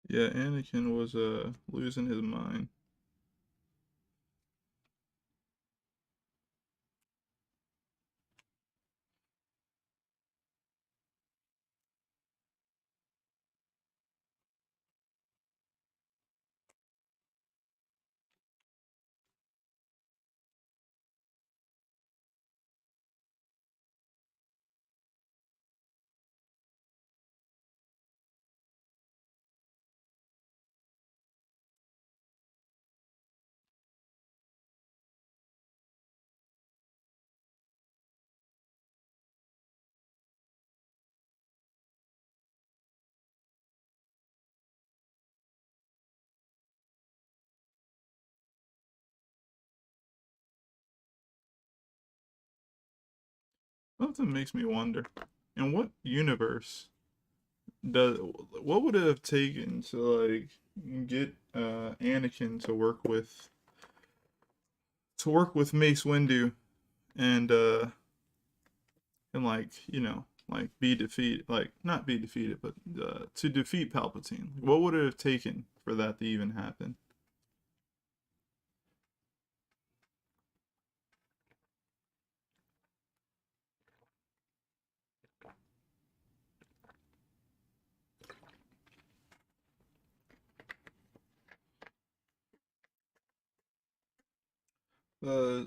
Yeah, Anakin was losing his mind. Something makes me wonder, in what universe does what would it have taken to like get Anakin to work with Mace Windu and like like be defeated, like not be defeated, but to defeat Palpatine. What would it have taken for that to even happen?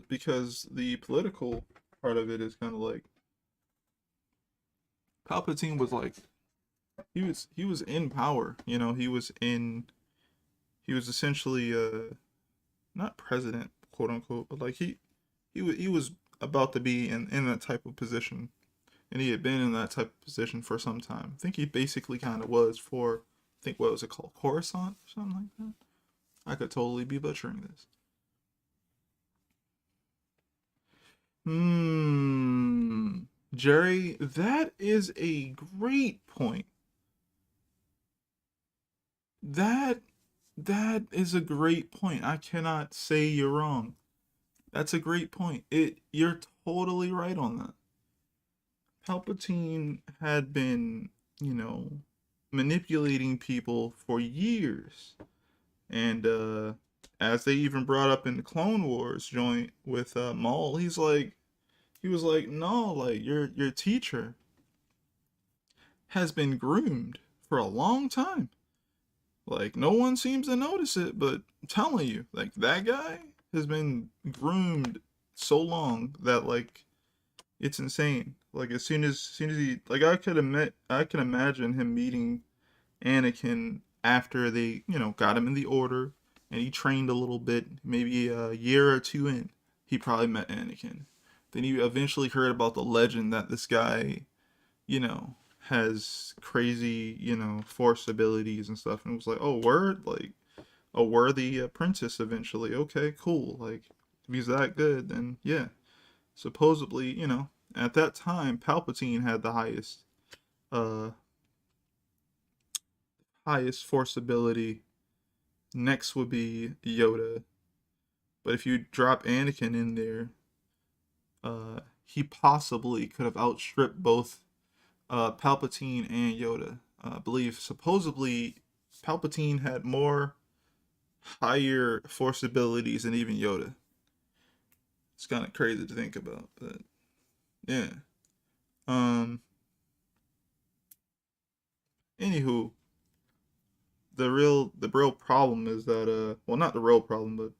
Because the political part of it is kind of like Palpatine was like he was in power. He was essentially not president, quote unquote, but like he was about to be in that type of position, and he had been in that type of position for some time. I think he basically kind of was for, I think, what was it called, Coruscant or something like that. I could totally be butchering this. Hmm. Jerry, that is a great point. That that is a great point. I cannot say you're wrong. That's a great point. You're totally right on that. Palpatine had been, you know, manipulating people for years. And as they even brought up in the Clone Wars joint with Maul, he was like, no, like your teacher has been groomed for a long time. Like no one seems to notice it, but I'm telling you, like that guy has been groomed so long that like it's insane. Like as soon as he, like I can imagine him meeting Anakin after they, got him in the order and he trained a little bit, maybe a year or two in, he probably met Anakin. Then he eventually heard about the legend that this guy, you know, has crazy, force abilities and stuff, and was like, oh, word, like a worthy apprentice eventually. Okay, cool. Like, if he's that good, then yeah. Supposedly, at that time, Palpatine had the uh, highest force ability. Next would be Yoda. But if you drop Anakin in there, he possibly could have outstripped both Palpatine and Yoda. I believe supposedly Palpatine had more higher force abilities than even Yoda. It's kind of crazy to think about, but yeah. Um. Anywho, the real problem is that well, not the real problem, but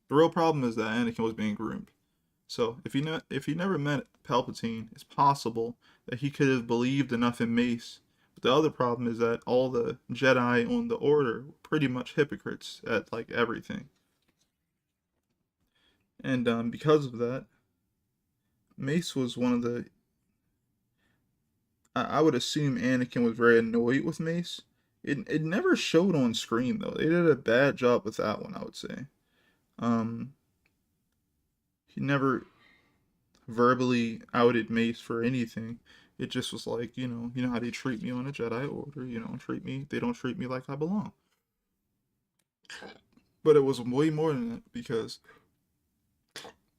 the real problem is that Anakin was being groomed. So if he never met Palpatine, it's possible that he could have believed enough in Mace. But the other problem is that all the Jedi on the Order were pretty much hypocrites at like everything, and because of that, Mace was one of the. I would assume Anakin was very annoyed with Mace. It never showed on screen though. They did a bad job with that one, I would say. Um, he never verbally outed Mace for anything. It just was like, you know how they treat me on a Jedi Order. They don't treat me like I belong. But it was way more than that because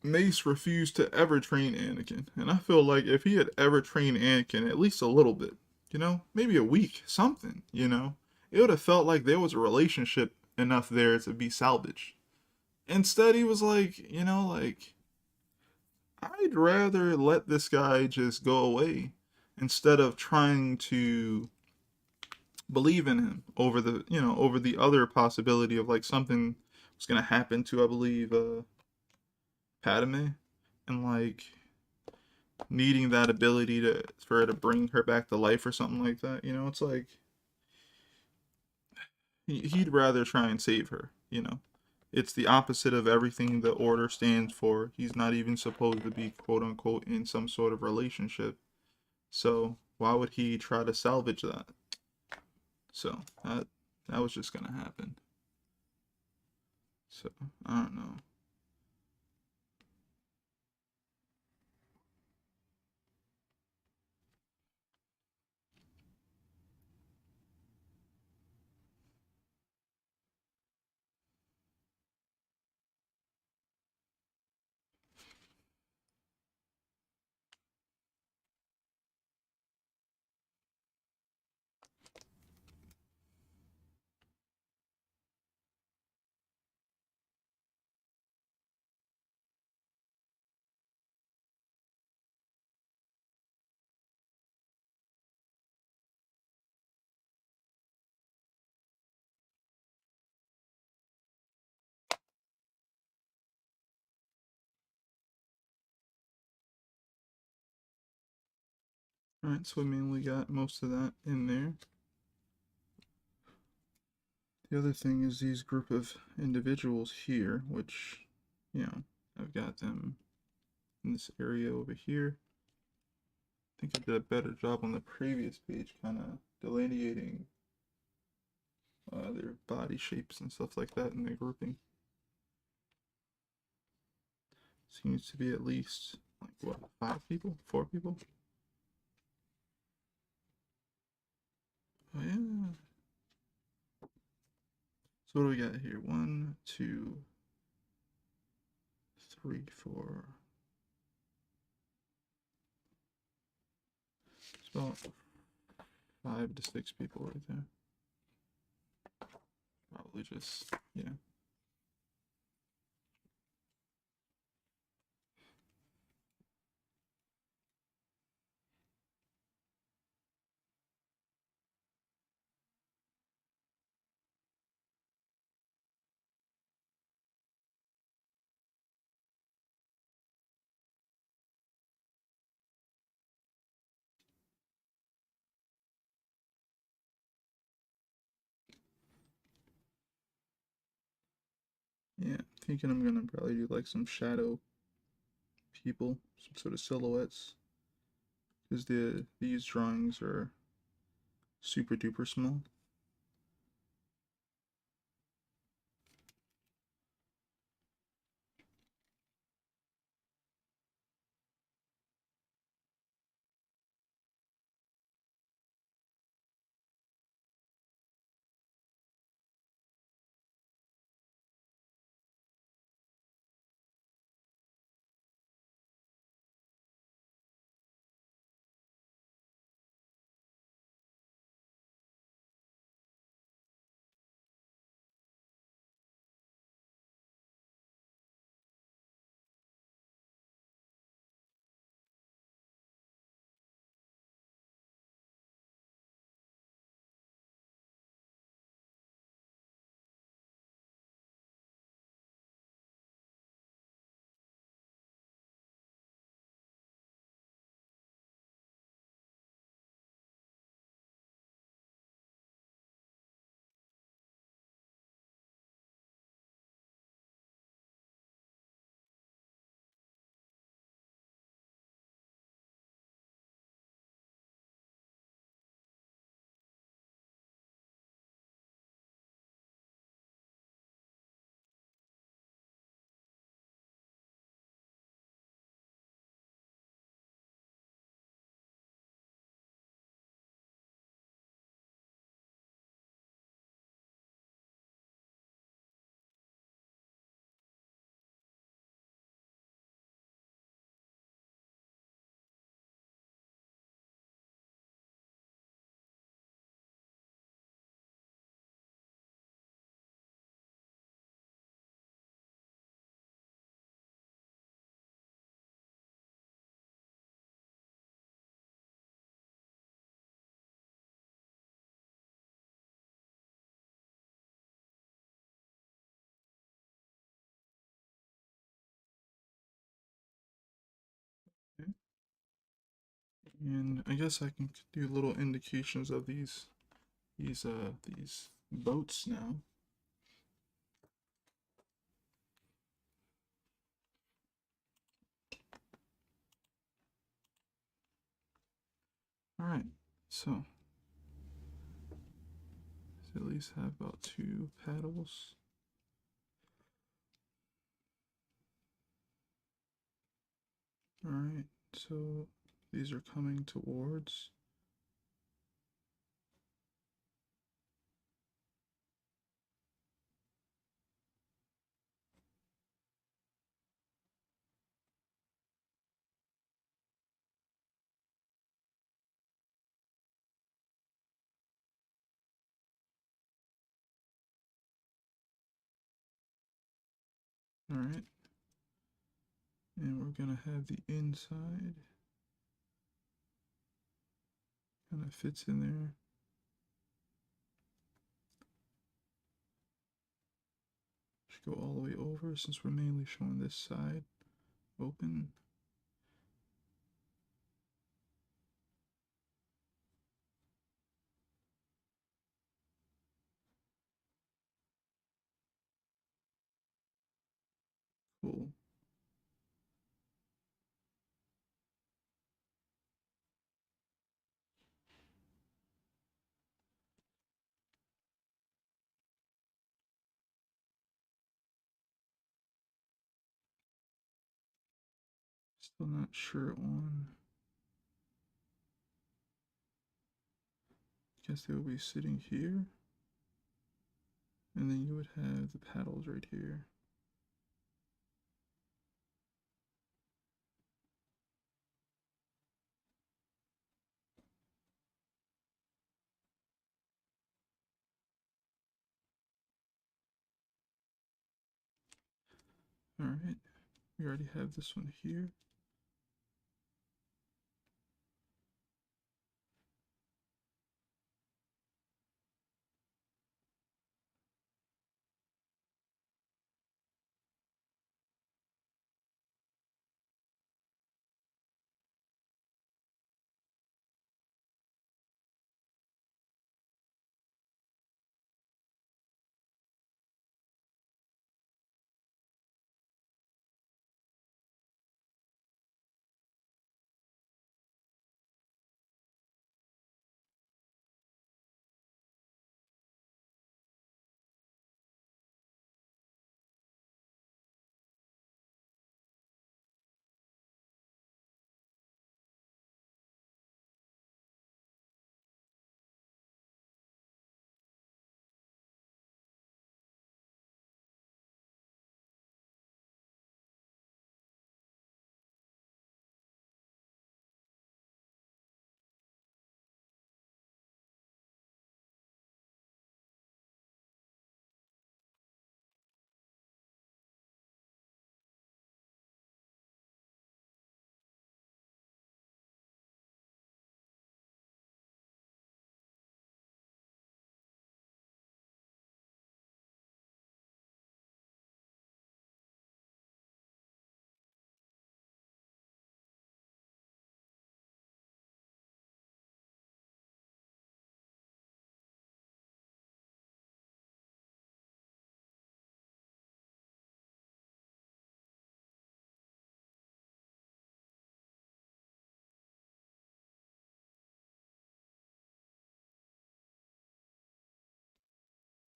Mace refused to ever train Anakin, and I feel like if he had ever trained Anakin at least a little bit, maybe a week, something, it would have felt like there was a relationship enough there to be salvaged. Instead, he was like, like I'd rather let this guy just go away instead of trying to believe in him over the other possibility of like something was gonna happen to, I believe, Padme, and like needing that ability to for her to bring her back to life or something like that. It's like he'd rather try and save her. It's the opposite of everything the Order stands for. He's not even supposed to be quote unquote in some sort of relationship. So why would he try to salvage that? So that was just gonna happen. So I don't know. Alright, so we mainly got most of that in there. The other thing is these group of individuals here, which, you know, I've got them in this area over here. I think I did a better job on the previous page, kind of delineating their body shapes and stuff like that in their grouping. Seems to be at least, like, what, 5 people? 4 people? Oh, yeah. So what do we got here? 1, 2, 3, 4. It's about 5 to 6 people right there. Probably just, yeah. Yeah, thinking I'm gonna probably do like some shadow people, some sort of silhouettes, because these drawings are super duper small. Okay. And I guess I can do little indications of these boats now. All right, so at least have about 2 paddles. All right, so these are coming towards. All right, and we're gonna have the inside kind of fits in there. Should go all the way over since we're mainly showing this side open. Still not sure on. Guess they will be sitting here. And then you would have the paddles right here. Alright, we already have this one here.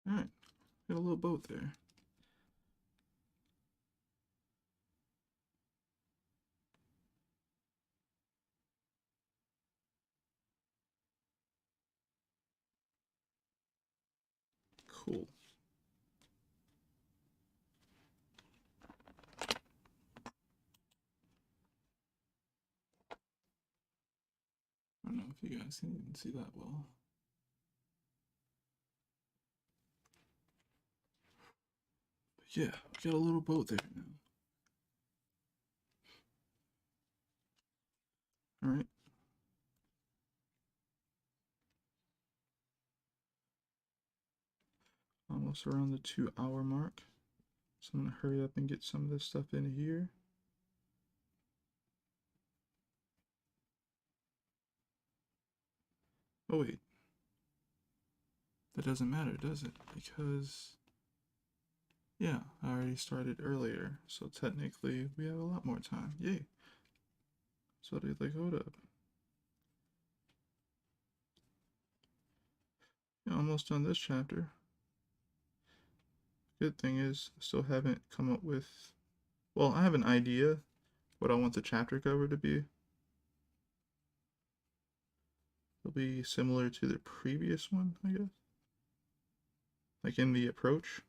Alright, got a little boat there. Cool. I don't know if you guys can even see that well. But yeah, we got a little boat there now. Alright. Almost around the 2-hour mark. So I'm gonna hurry up and get some of this stuff in here. Oh wait. That doesn't matter, does it? Because yeah, I already started earlier, so technically we have a lot more time. Yay. So they like, hold up. Yeah, almost done this chapter. Good thing is, I still haven't come up with, well, I have an idea what I want the chapter cover to be. It'll be similar to the previous one, I guess. Like in the approach.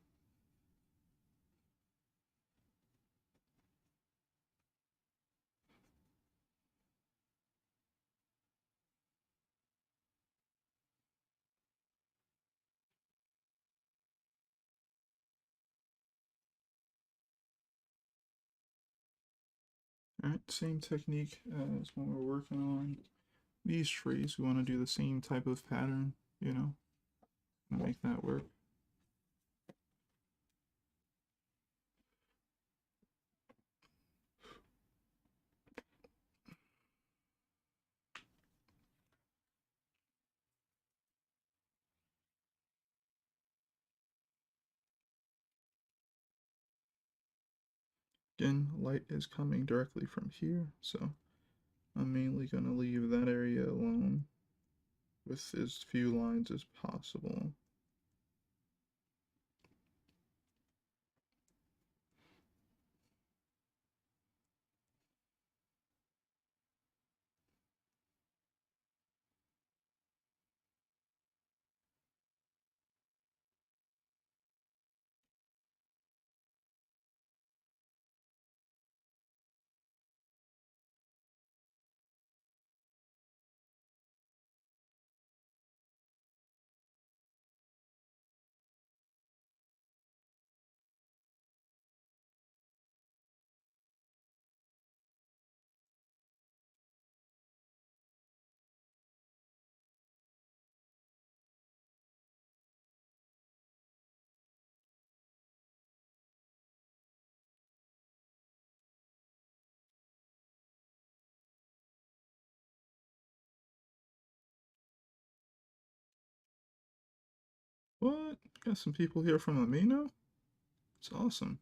Alright, same technique as when we're working on these trees. We want to do the same type of pattern, you know, make that work. Again, light is coming directly from here, so I'm mainly going to leave that area alone with as few lines as possible. What? Got some people here from Amino? It's awesome.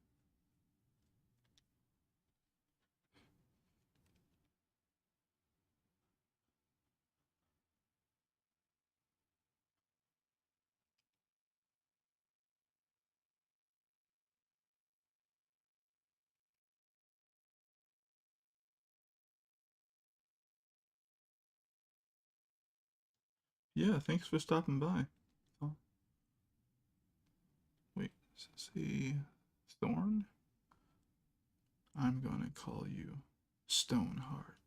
Yeah, thanks for stopping by. Oh, wait, is this a thorn? I'm gonna call you Stoneheart.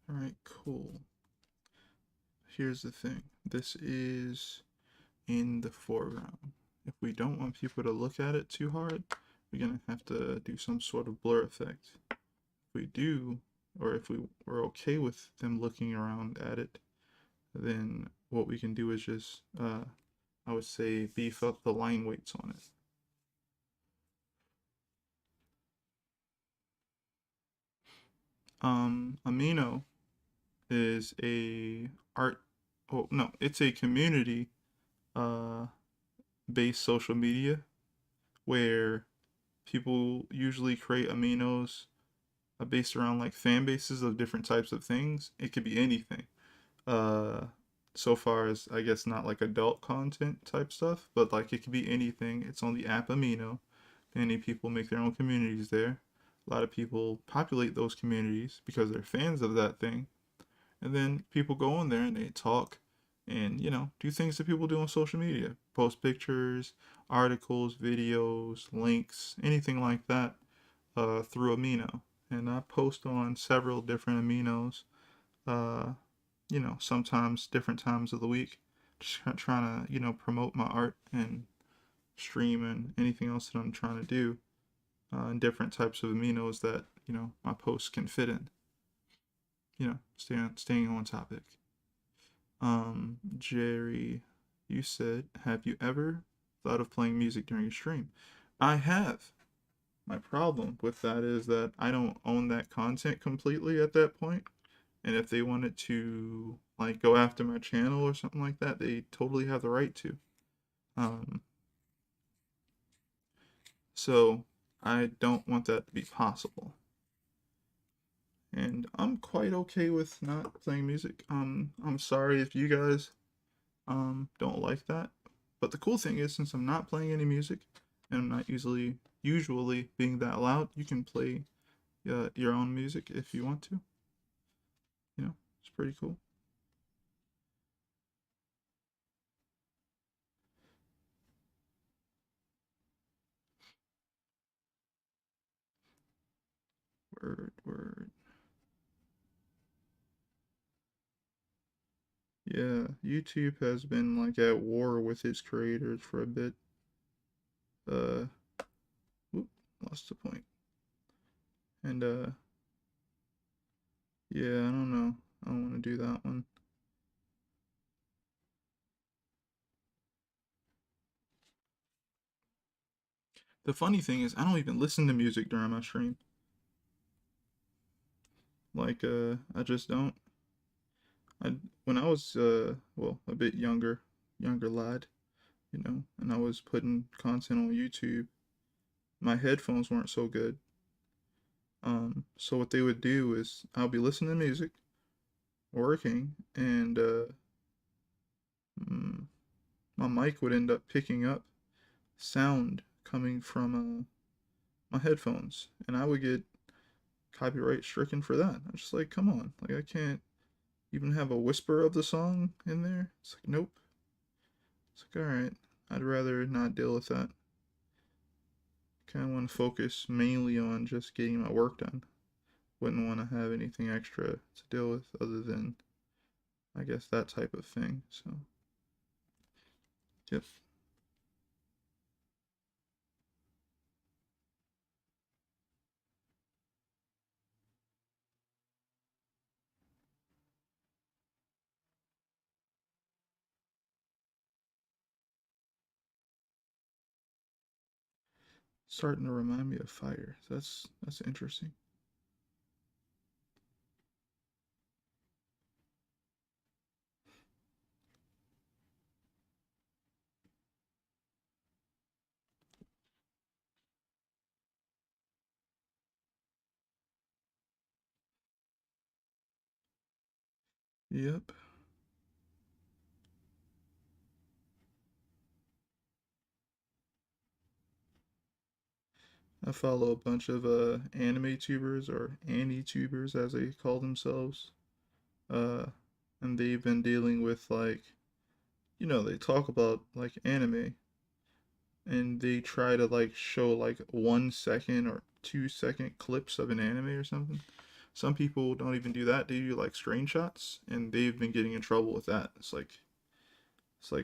Alright, cool. Here's the thing. This is in the foreground. If we don't want people to look at it too hard, we're gonna have to do some sort of blur effect. If we do, or if we're okay with them looking around at it, then what we can do is just, I would say, beef up the line weights on it. Amino is a art, oh no, it's a community uh based social media where people usually create aminos based around like fan bases of different types of things. It could be anything. Uh, so far as I guess not like adult content type stuff, but like it could be anything. It's on the app Amino. Many people make their own communities there. A lot of people populate those communities because they're fans of that thing. And then people go on there and they talk and, do things that people do on social media. Post pictures, articles, videos, links, anything like that through Amino. And I post on several different Aminos, uh, sometimes different times of the week. Just trying to, promote my art and stream and anything else that I'm trying to do in different types of Aminos that, my posts can fit in. Staying on topic. Jerry, you said, have you ever thought of playing music during your stream? I have. My problem with that is that I don't own that content completely at that point. And if they wanted to like go after my channel or something like that, they totally have the right to. Um, so I don't want that to be possible. And I'm quite okay with not playing music. I'm sorry if you guys don't like that. But the cool thing is, since I'm not playing any music and I'm not usually being that loud, you can play your own music if you want to. It's pretty cool. Word, word. Yeah, YouTube has been like at war with its creators for a bit. Uh, whoop, lost the point. And yeah, I don't know. I don't want to do that one. The funny thing is, I don't even listen to music during my stream. Like, I just don't. I when I was well, a bit younger lad, and I was putting content on YouTube, my headphones weren't so good. So what they would do is I'll be listening to music, working, and mm, my mic would end up picking up sound coming from my headphones, and I would get copyright stricken for that. I'm just like, come on, like I can't even have a whisper of the song in there. It's like, nope. It's like, all right, I'd rather not deal with that. Kind of want to focus mainly on just getting my work done. Wouldn't want to have anything extra to deal with other than, I guess, that type of thing. So, yep. Starting to remind me of fire. That's interesting. Yep. I follow a bunch of anime tubers or anti-tubers as they call themselves. Uh and they've been dealing with like, they talk about like anime and they try to like show like 1 second or 2 second clips of an anime or something. Some people don't even do that. They do like screenshots and they've been getting in trouble with that. It's like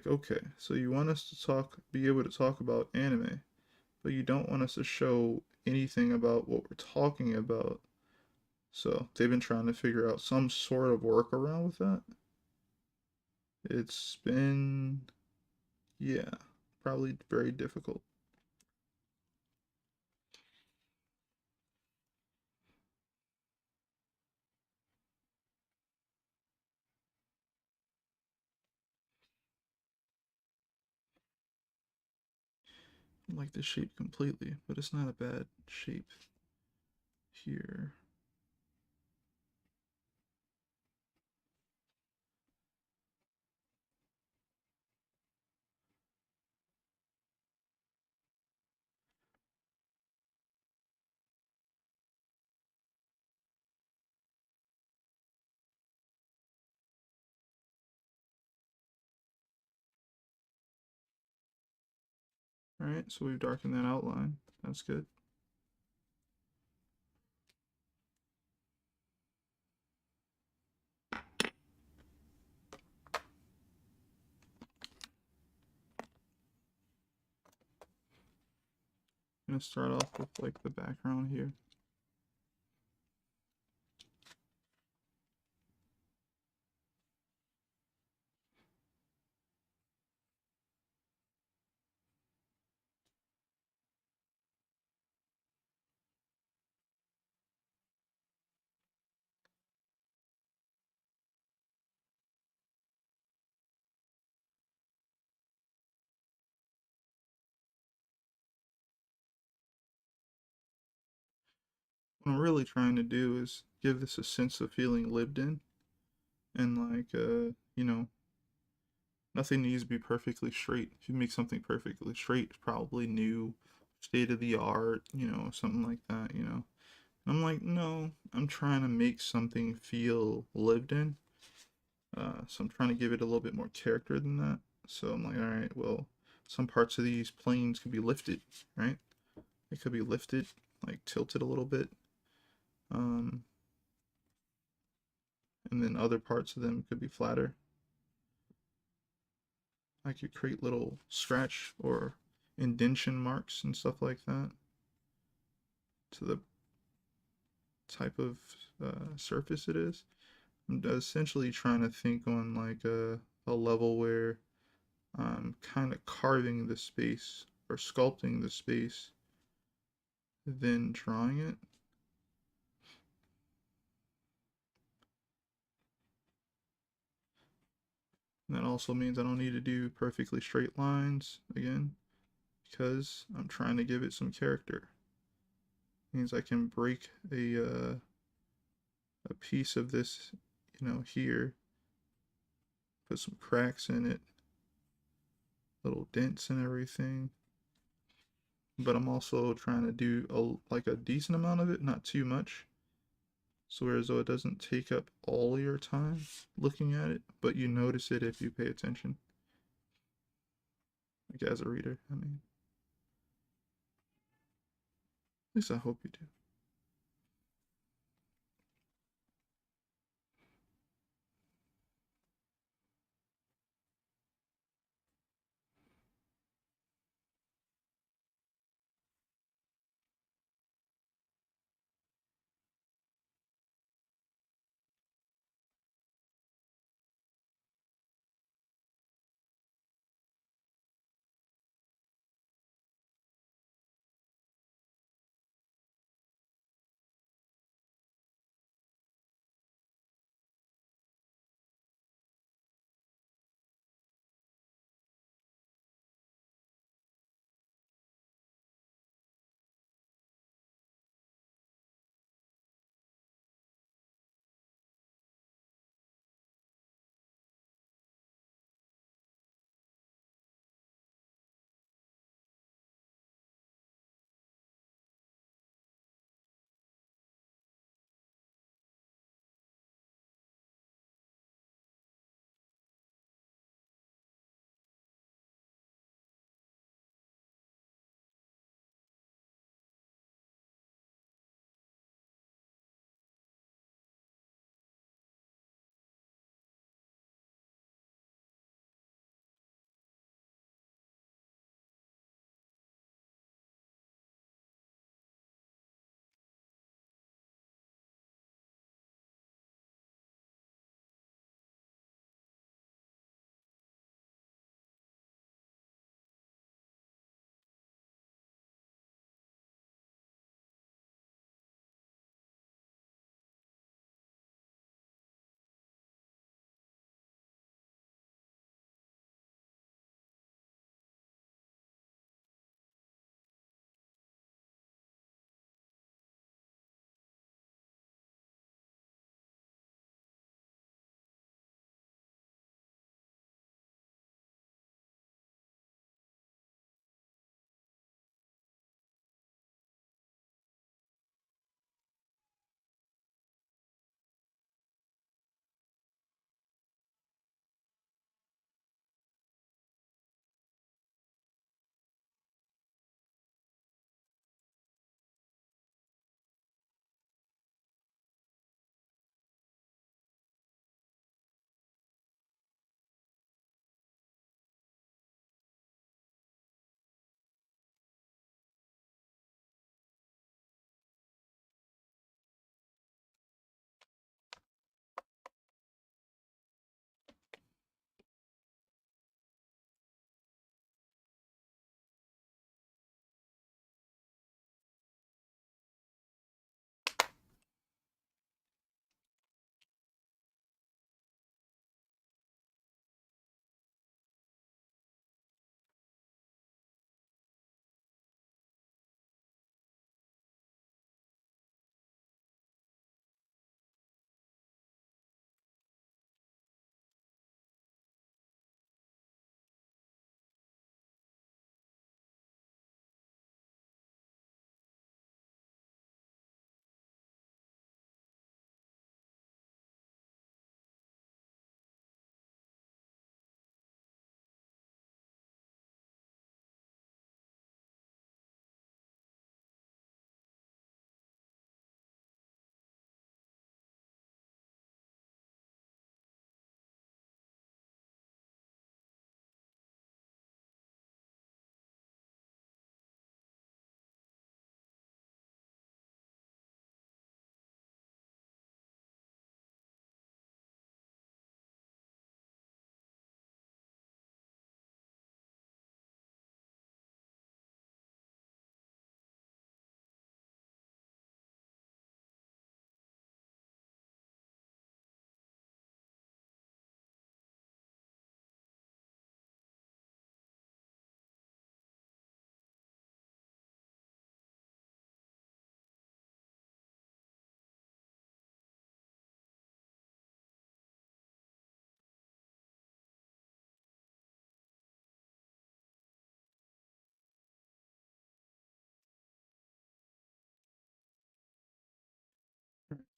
okay, so you want us to be able to talk about anime, but you don't want us to show anything about what we're talking about. So they've been trying to figure out some sort of workaround with that. It's been, yeah, probably very difficult. I like this shape completely, but it's not a bad shape here. All right, so we've darkened that outline. That's good. I'm gonna start off with like the background here. What I'm really trying to do is give this a sense of feeling lived in, and like nothing needs to be perfectly straight. If you make something perfectly straight, it's probably new, state of the art, something like that. I'm like, no, I'm trying to make something feel lived in. So I'm trying to give it a little bit more character than that. So I'm like, all right, well, some parts of these planes could be lifted, right? It could be lifted, like tilted a little bit. Um, and then other parts of them could be flatter. I could create little scratch or indentation marks and stuff like that to the type of surface it is. I'm essentially trying to think on like a level where I'm kind of carving the space or sculpting the space, then drawing it. And that also means I don't need to do perfectly straight lines again because I'm trying to give it some character. It means I can break a piece of this, here, put some cracks in it, little dents and everything. But I'm also trying to do like a decent amount of it, not too much. So whereas though it doesn't take up all your time looking at it, but you notice it if you pay attention. Like as a reader, I mean. At least I hope you do.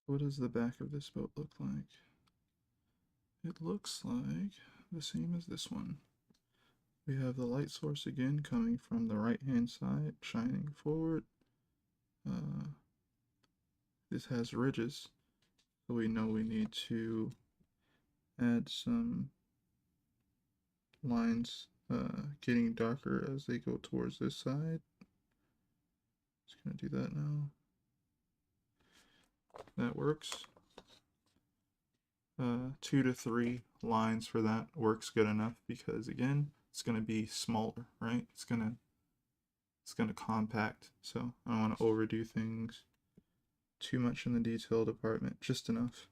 What does the back of this boat look like? It looks like the same as this one. We have the light source again coming from the right hand side, shining forward. This has ridges, so we know we need to add some lines getting darker as they go towards this side. Just gonna do that now. That works. 2 to 3 lines for that works good enough because again, it's gonna be smaller, right? It's gonna compact, so I don't want to overdo things too much in the detail department, just enough.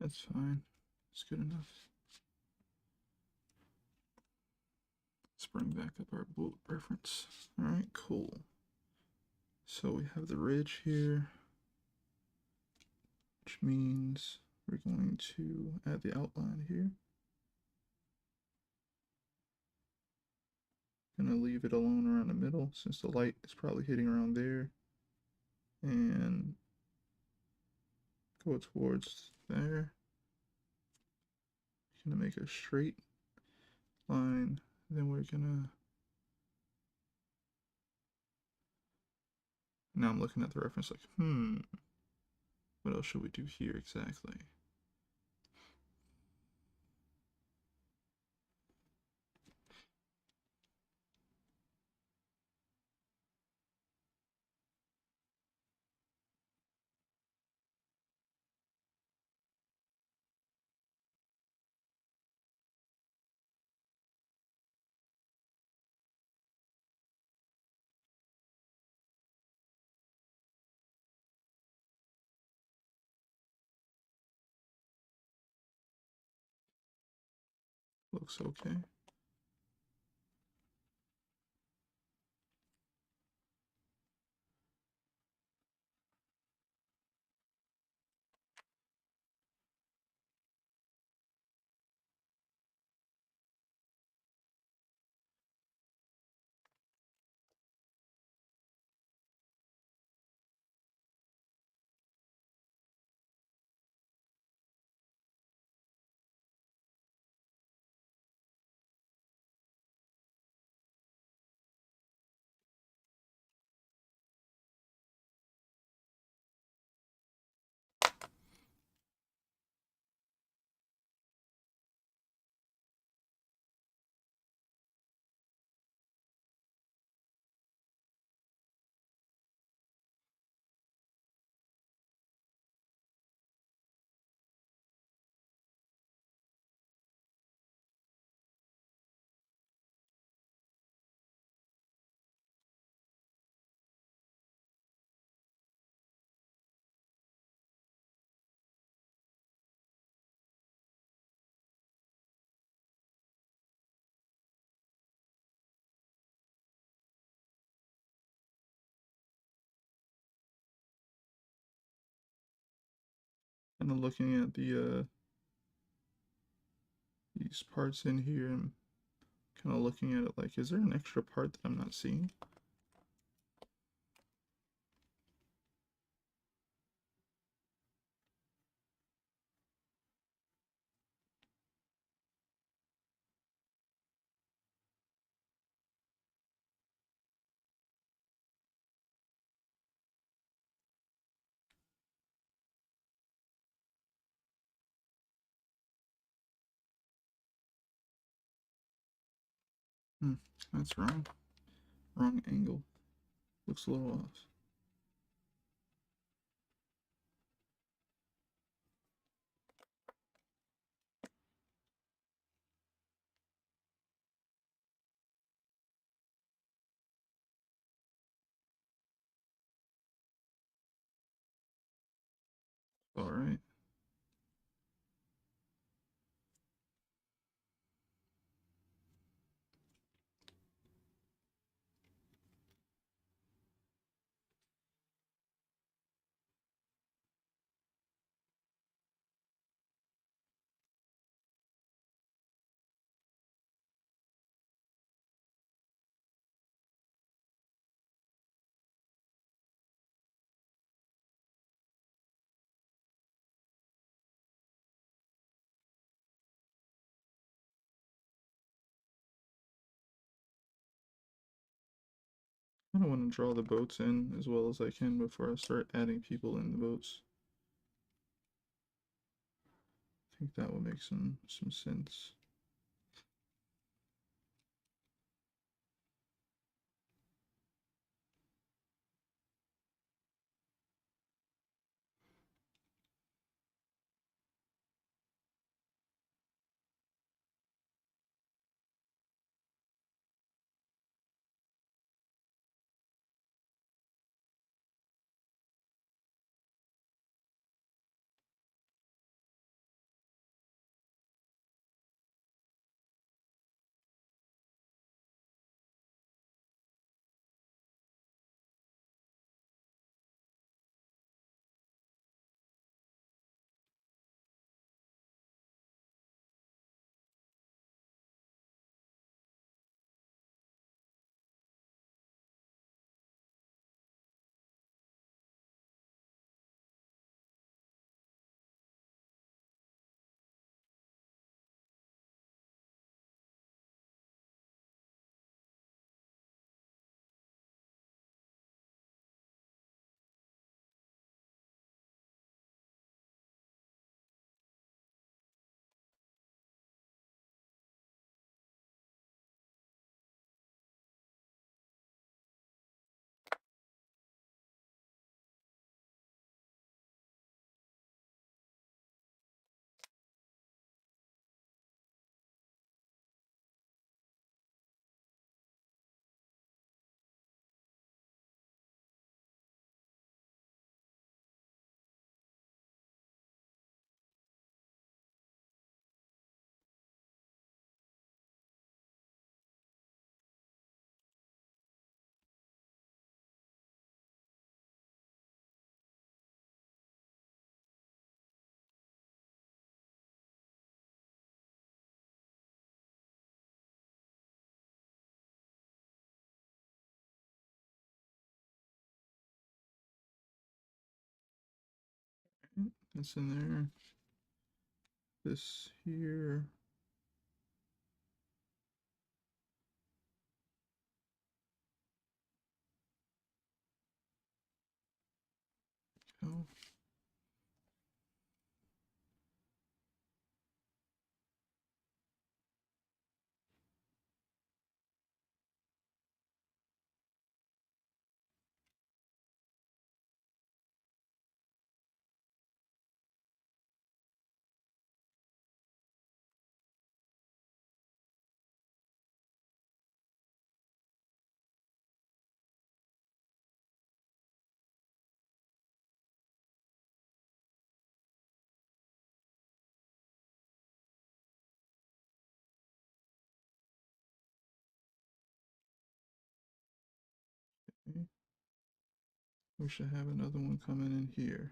That's fine. It's good enough. Let's bring back up our bullet reference. Alright, cool. So we have the ridge here, which means we're going to add the outline here. Gonna leave it alone around the middle since the light is probably hitting around there. And go towards there. Gonna make a straight line. Then we're gonna. Now I'm looking at the reference like, what else should we do here exactly? Looks okay. Kind of looking at the these parts in here and kind of looking at it like, is there an extra part that I'm not seeing? That's wrong. Wrong angle. Looks a little off. All right. I don't want to draw the boats in as well as I can before I start adding people in the boats. I think that would make some sense. That's in there. This here. Oh. Okay. We should have another one coming in here.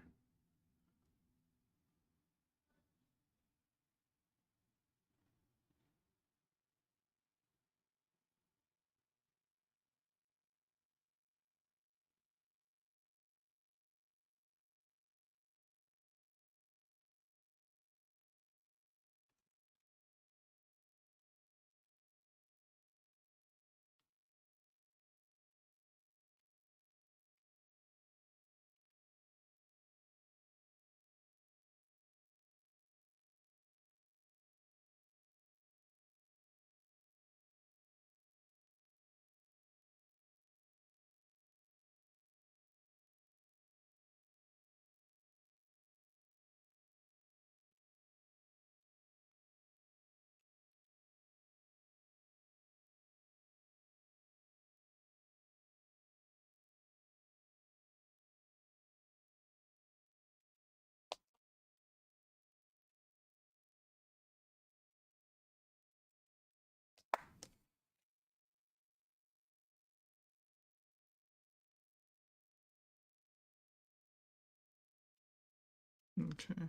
Okay.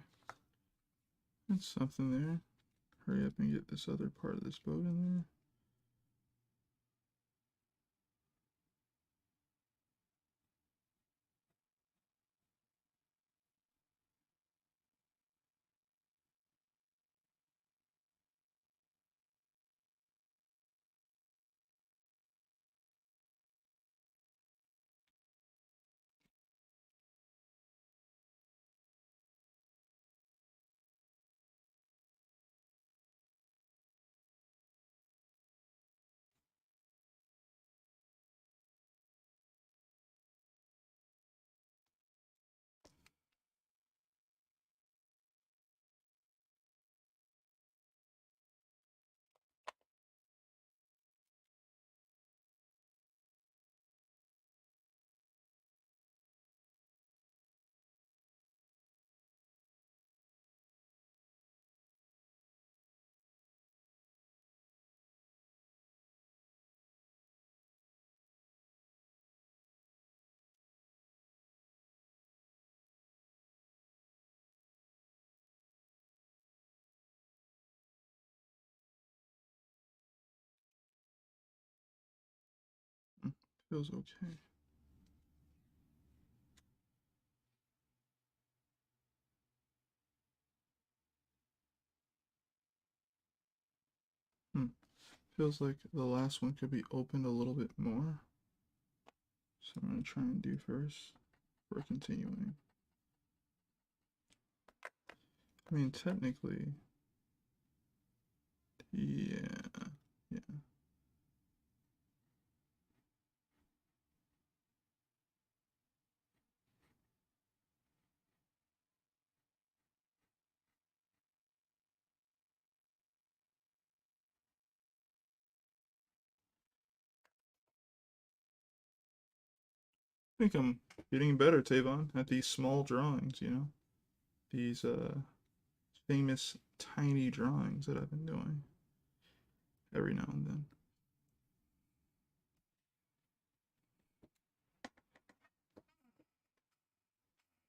That's something there. Hurry up and get this other part of this boat in there. Feels okay. Feels like the last one could be opened a little bit more. So I'm going to try and do first for continuing. I mean, technically, yeah. I think I'm getting better, Tavon, at these small drawings, you know? These famous tiny drawings that I've been doing every now and then.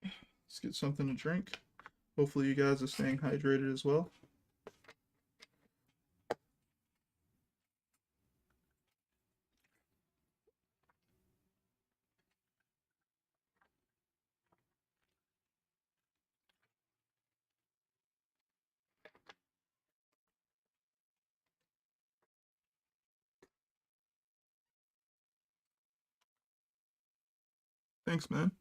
Let's get something to drink. Hopefully you guys are staying hydrated as well. Thanks, man.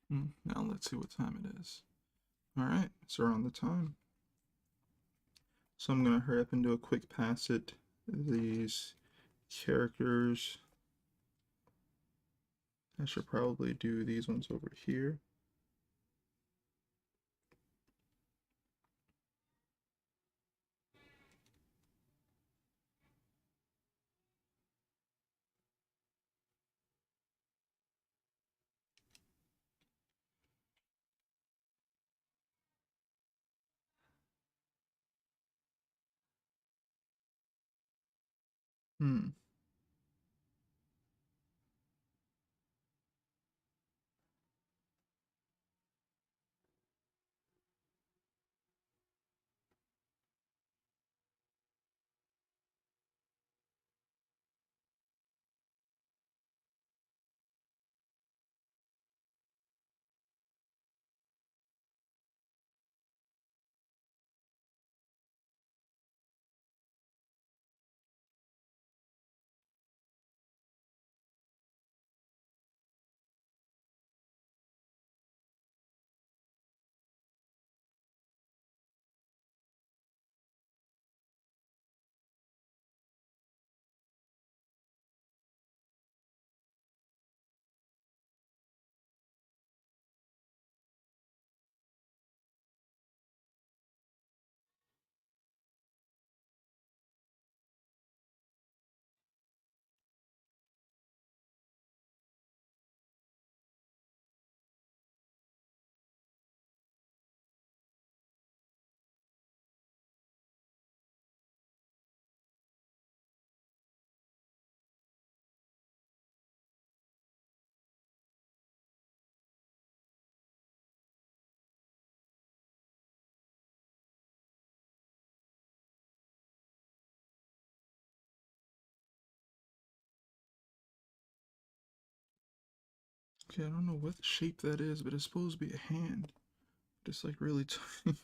Now let's see what time it is. Alright, it's around the time. So I'm going to hurry up and do a quick pass at these characters. I should probably do these ones over here. Hmm. Okay, I don't know what shape that is, but it's supposed to be a hand. Just like really tiny.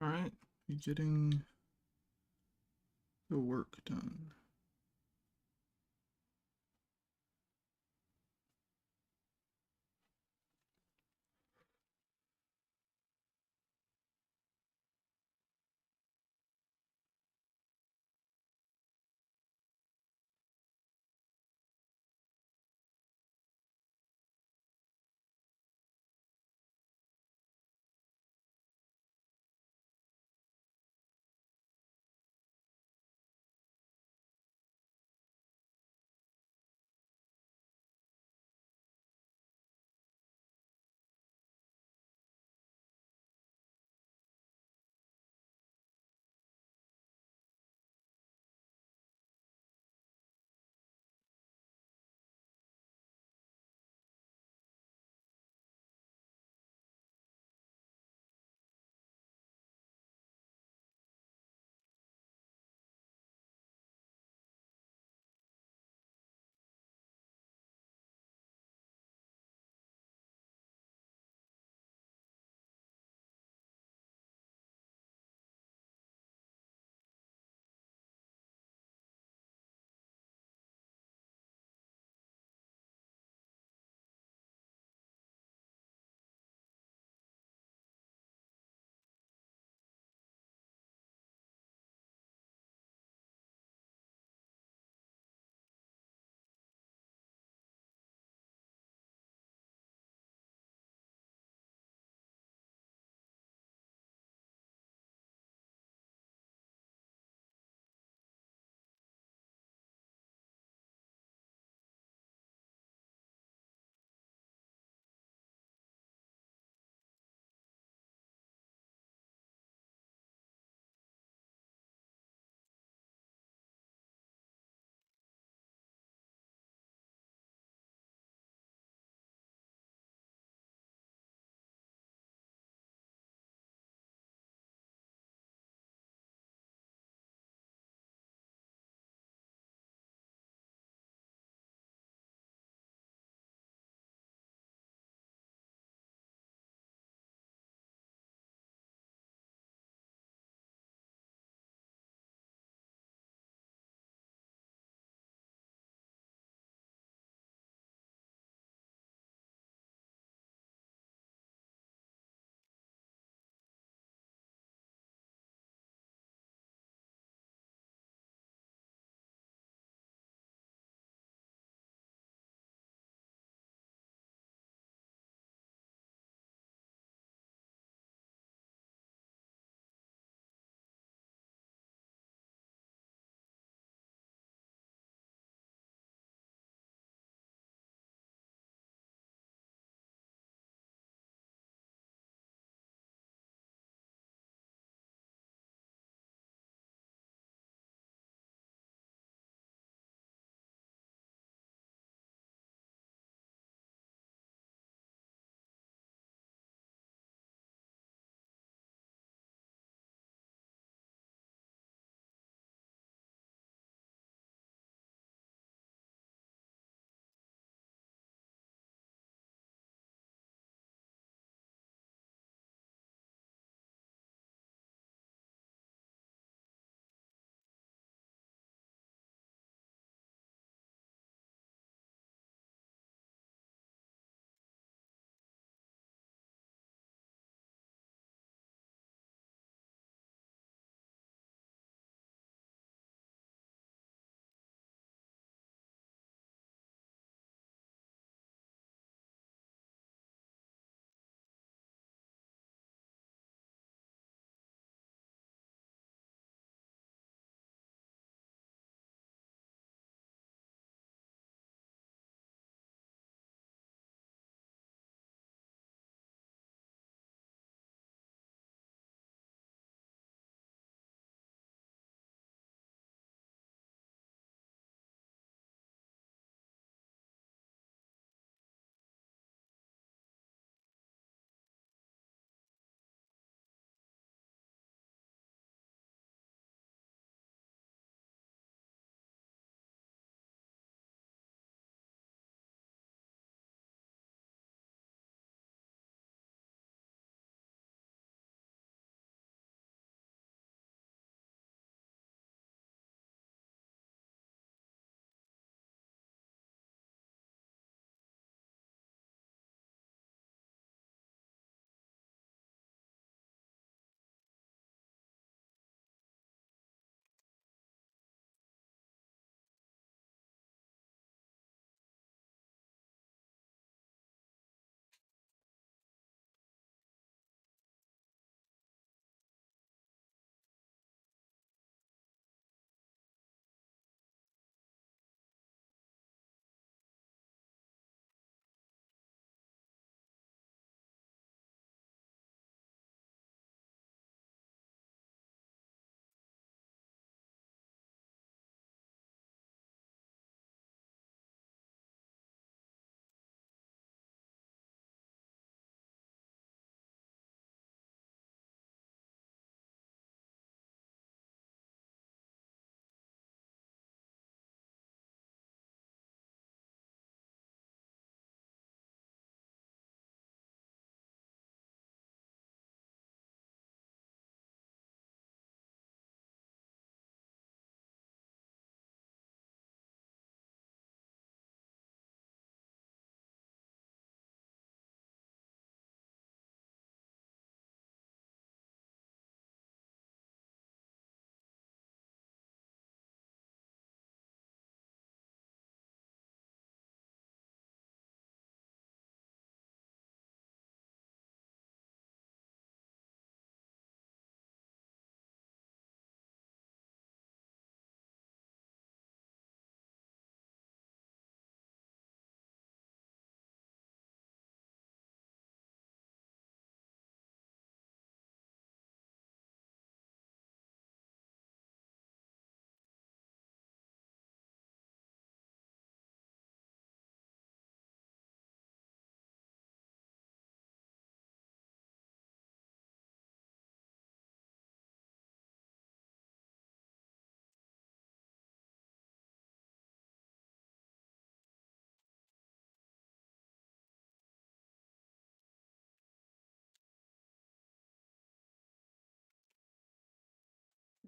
Alright, you're getting the work done.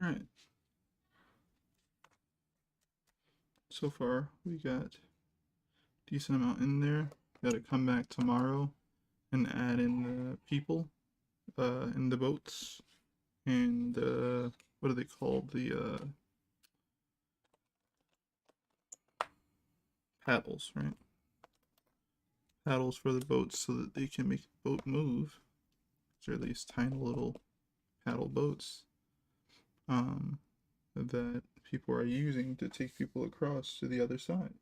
Alright. So far, we got decent amount in there. Gotta come back tomorrow and add in the people in the boats and what are they called? The paddles, right? Paddles for the boats so that they can make the boat move. Or at least tiny little paddle boats that people are using to take people across to the other side.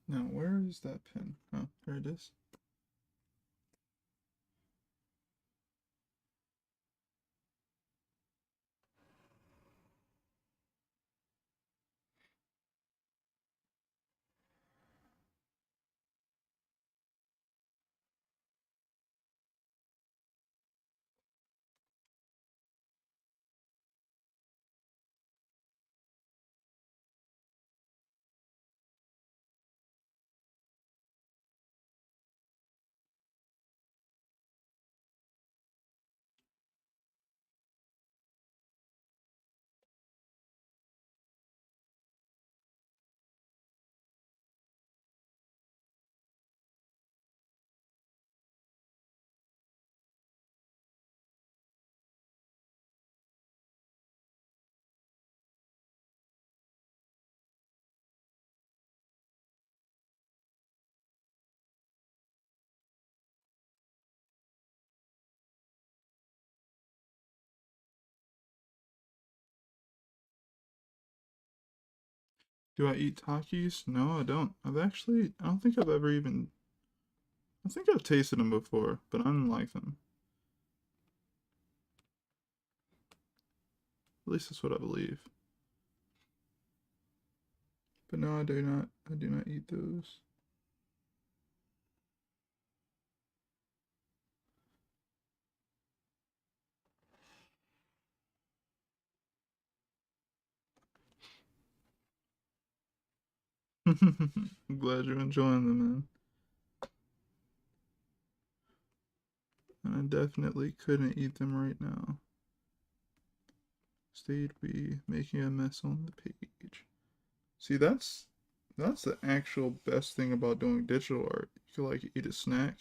Now, where is that pen? Oh, there it is. Do I eat Takis? No, I don't. I don't think I've ever even, I think I've tasted them before, but I don't like them. At least that's what I believe. But no, I do not eat those. I'm glad you're enjoying them, man. And I definitely couldn't eat them right now. They'd be making a mess on the page. See, that's the actual best thing about doing digital art. You can like eat a snack,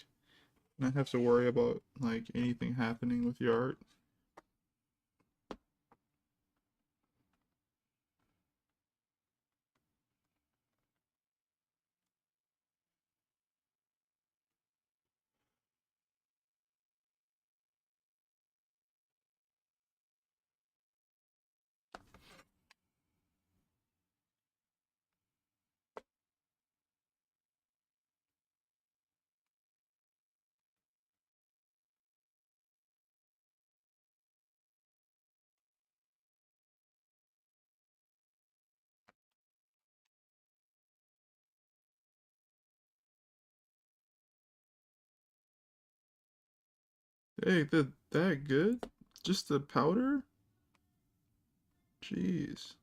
not have to worry about like anything happening with your art. Hey, that good? Just the powder? Jeez.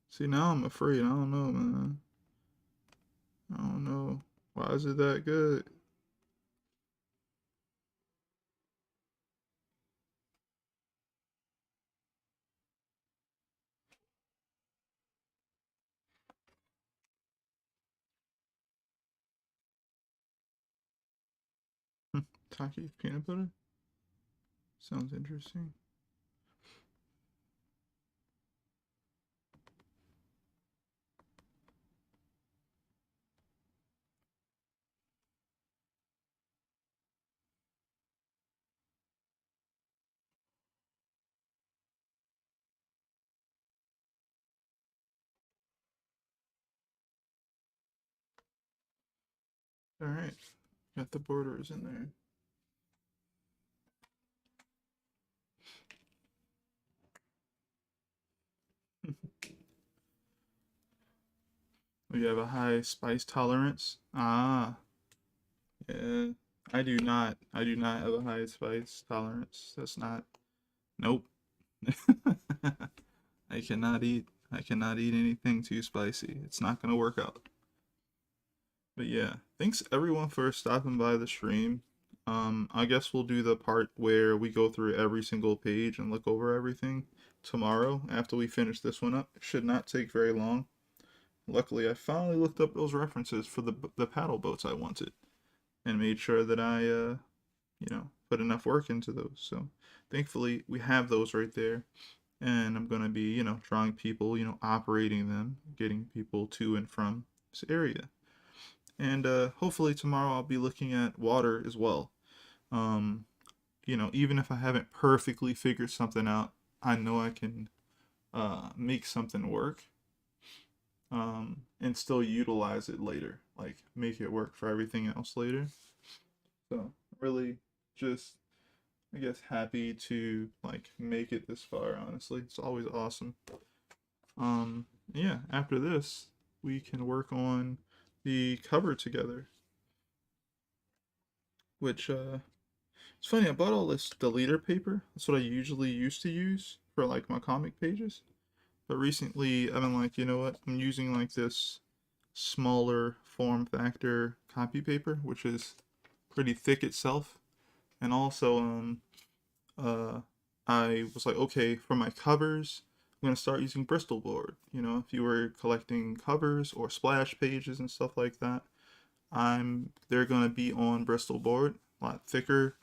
See, now I'm afraid. I don't know, man. I don't know. Why is it that good? Taki peanut butter? Sounds interesting. Alright. Got the borders in there. You have a high spice tolerance. Ah, yeah. I do not. I do not have a high spice tolerance. That's not. Nope. I cannot eat. I cannot eat anything too spicy. It's not gonna work out. But yeah, thanks everyone for stopping by the stream. I guess we'll do the part where we go through every single page and look over everything tomorrow after we finish this one up. It should not take very long. Luckily, I finally looked up those references for the paddle boats I wanted and made sure that I put enough work into those. So, thankfully, we have those right there. And I'm going to be, drawing people, operating them, getting people to and from this area. And hopefully tomorrow I'll be looking at water as well. Um, even if I haven't perfectly figured something out, I know I can make something work and still utilize it later, like make it work for everything else later. So really just, I guess, happy to like make it this far, honestly. It's always awesome. Yeah, after this, we can work on the cover together, which it's funny, I bought all this deleter paper. That's what I usually used to use for like my comic pages. But recently I've been like, you know what? I'm using like this smaller form factor copy paper, which is pretty thick itself. And also uh I was like, okay, for my covers, I'm gonna start using Bristol board. If you were collecting covers or splash pages and stuff like that, they're gonna be on Bristol board, a lot thicker,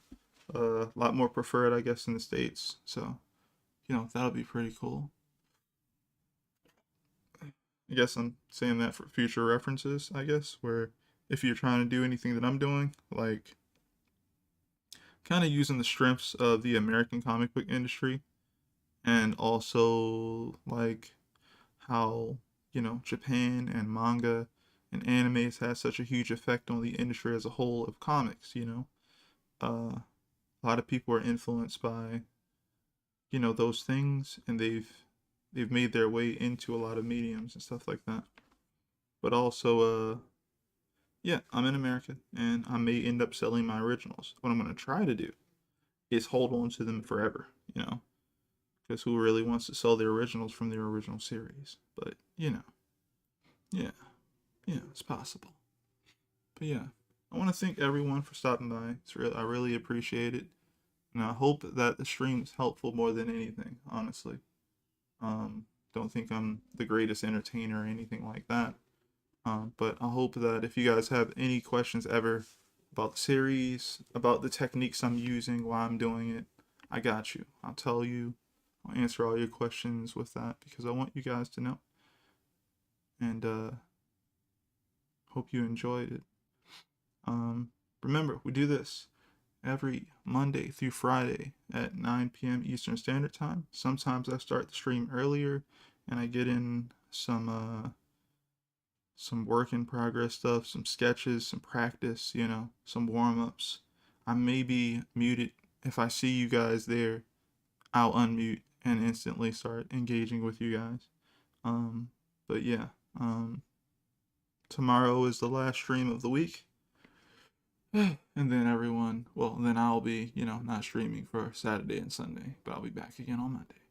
a lot more preferred, I guess, in the States. So, that'll be pretty cool. I guess I'm saying that for future references, I guess, where if you're trying to do anything that I'm doing, like kind of using the strengths of the American comic book industry and also like how, Japan and manga and animes has such a huge effect on the industry as a whole of comics. A lot of people are influenced by those things, and they've made their way into a lot of mediums and stuff like that. But also yeah, I'm in America and I may end up selling my originals. What I'm going to try to do is hold on to them forever, because who really wants to sell their originals from their original series? But yeah, it's possible. But yeah, I want to thank everyone for stopping by. I really appreciate it, and I hope that the stream is helpful more than anything, honestly. Um, don't think I'm the greatest entertainer or anything like that. But I hope that if you guys have any questions ever about the series, about the techniques I'm using while I'm doing it, I got you. I'll tell you. I'll answer all your questions with that because I want you guys to know. And hope you enjoyed it. Remember, we do this every Monday through Friday at 9 p.m. Eastern Standard Time. Sometimes I start the stream earlier and I get in some work in progress stuff, some sketches, some practice, some warm ups. I may be muted. If I see you guys there, I'll unmute and instantly start engaging with you guys. But yeah, tomorrow is the last stream of the week. And then I'll be, not streaming for Saturday and Sunday, but I'll be back again on Monday.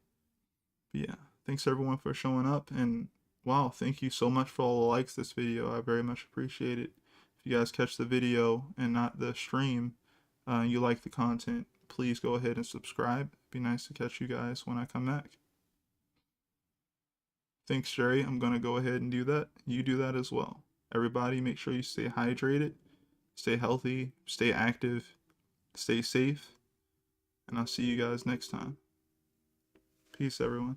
But yeah, thanks everyone for showing up, and wow, thank you so much for all the likes this video. I very much appreciate it. If you guys catch the video and not the stream, you like the content, please go ahead and subscribe. It'd be nice to catch you guys when I come back. Thanks, Sherry. I'm going to go ahead and do that. You do that as well. Everybody, make sure you stay hydrated, stay healthy, stay active, stay safe, and I'll see you guys next time. Peace, everyone.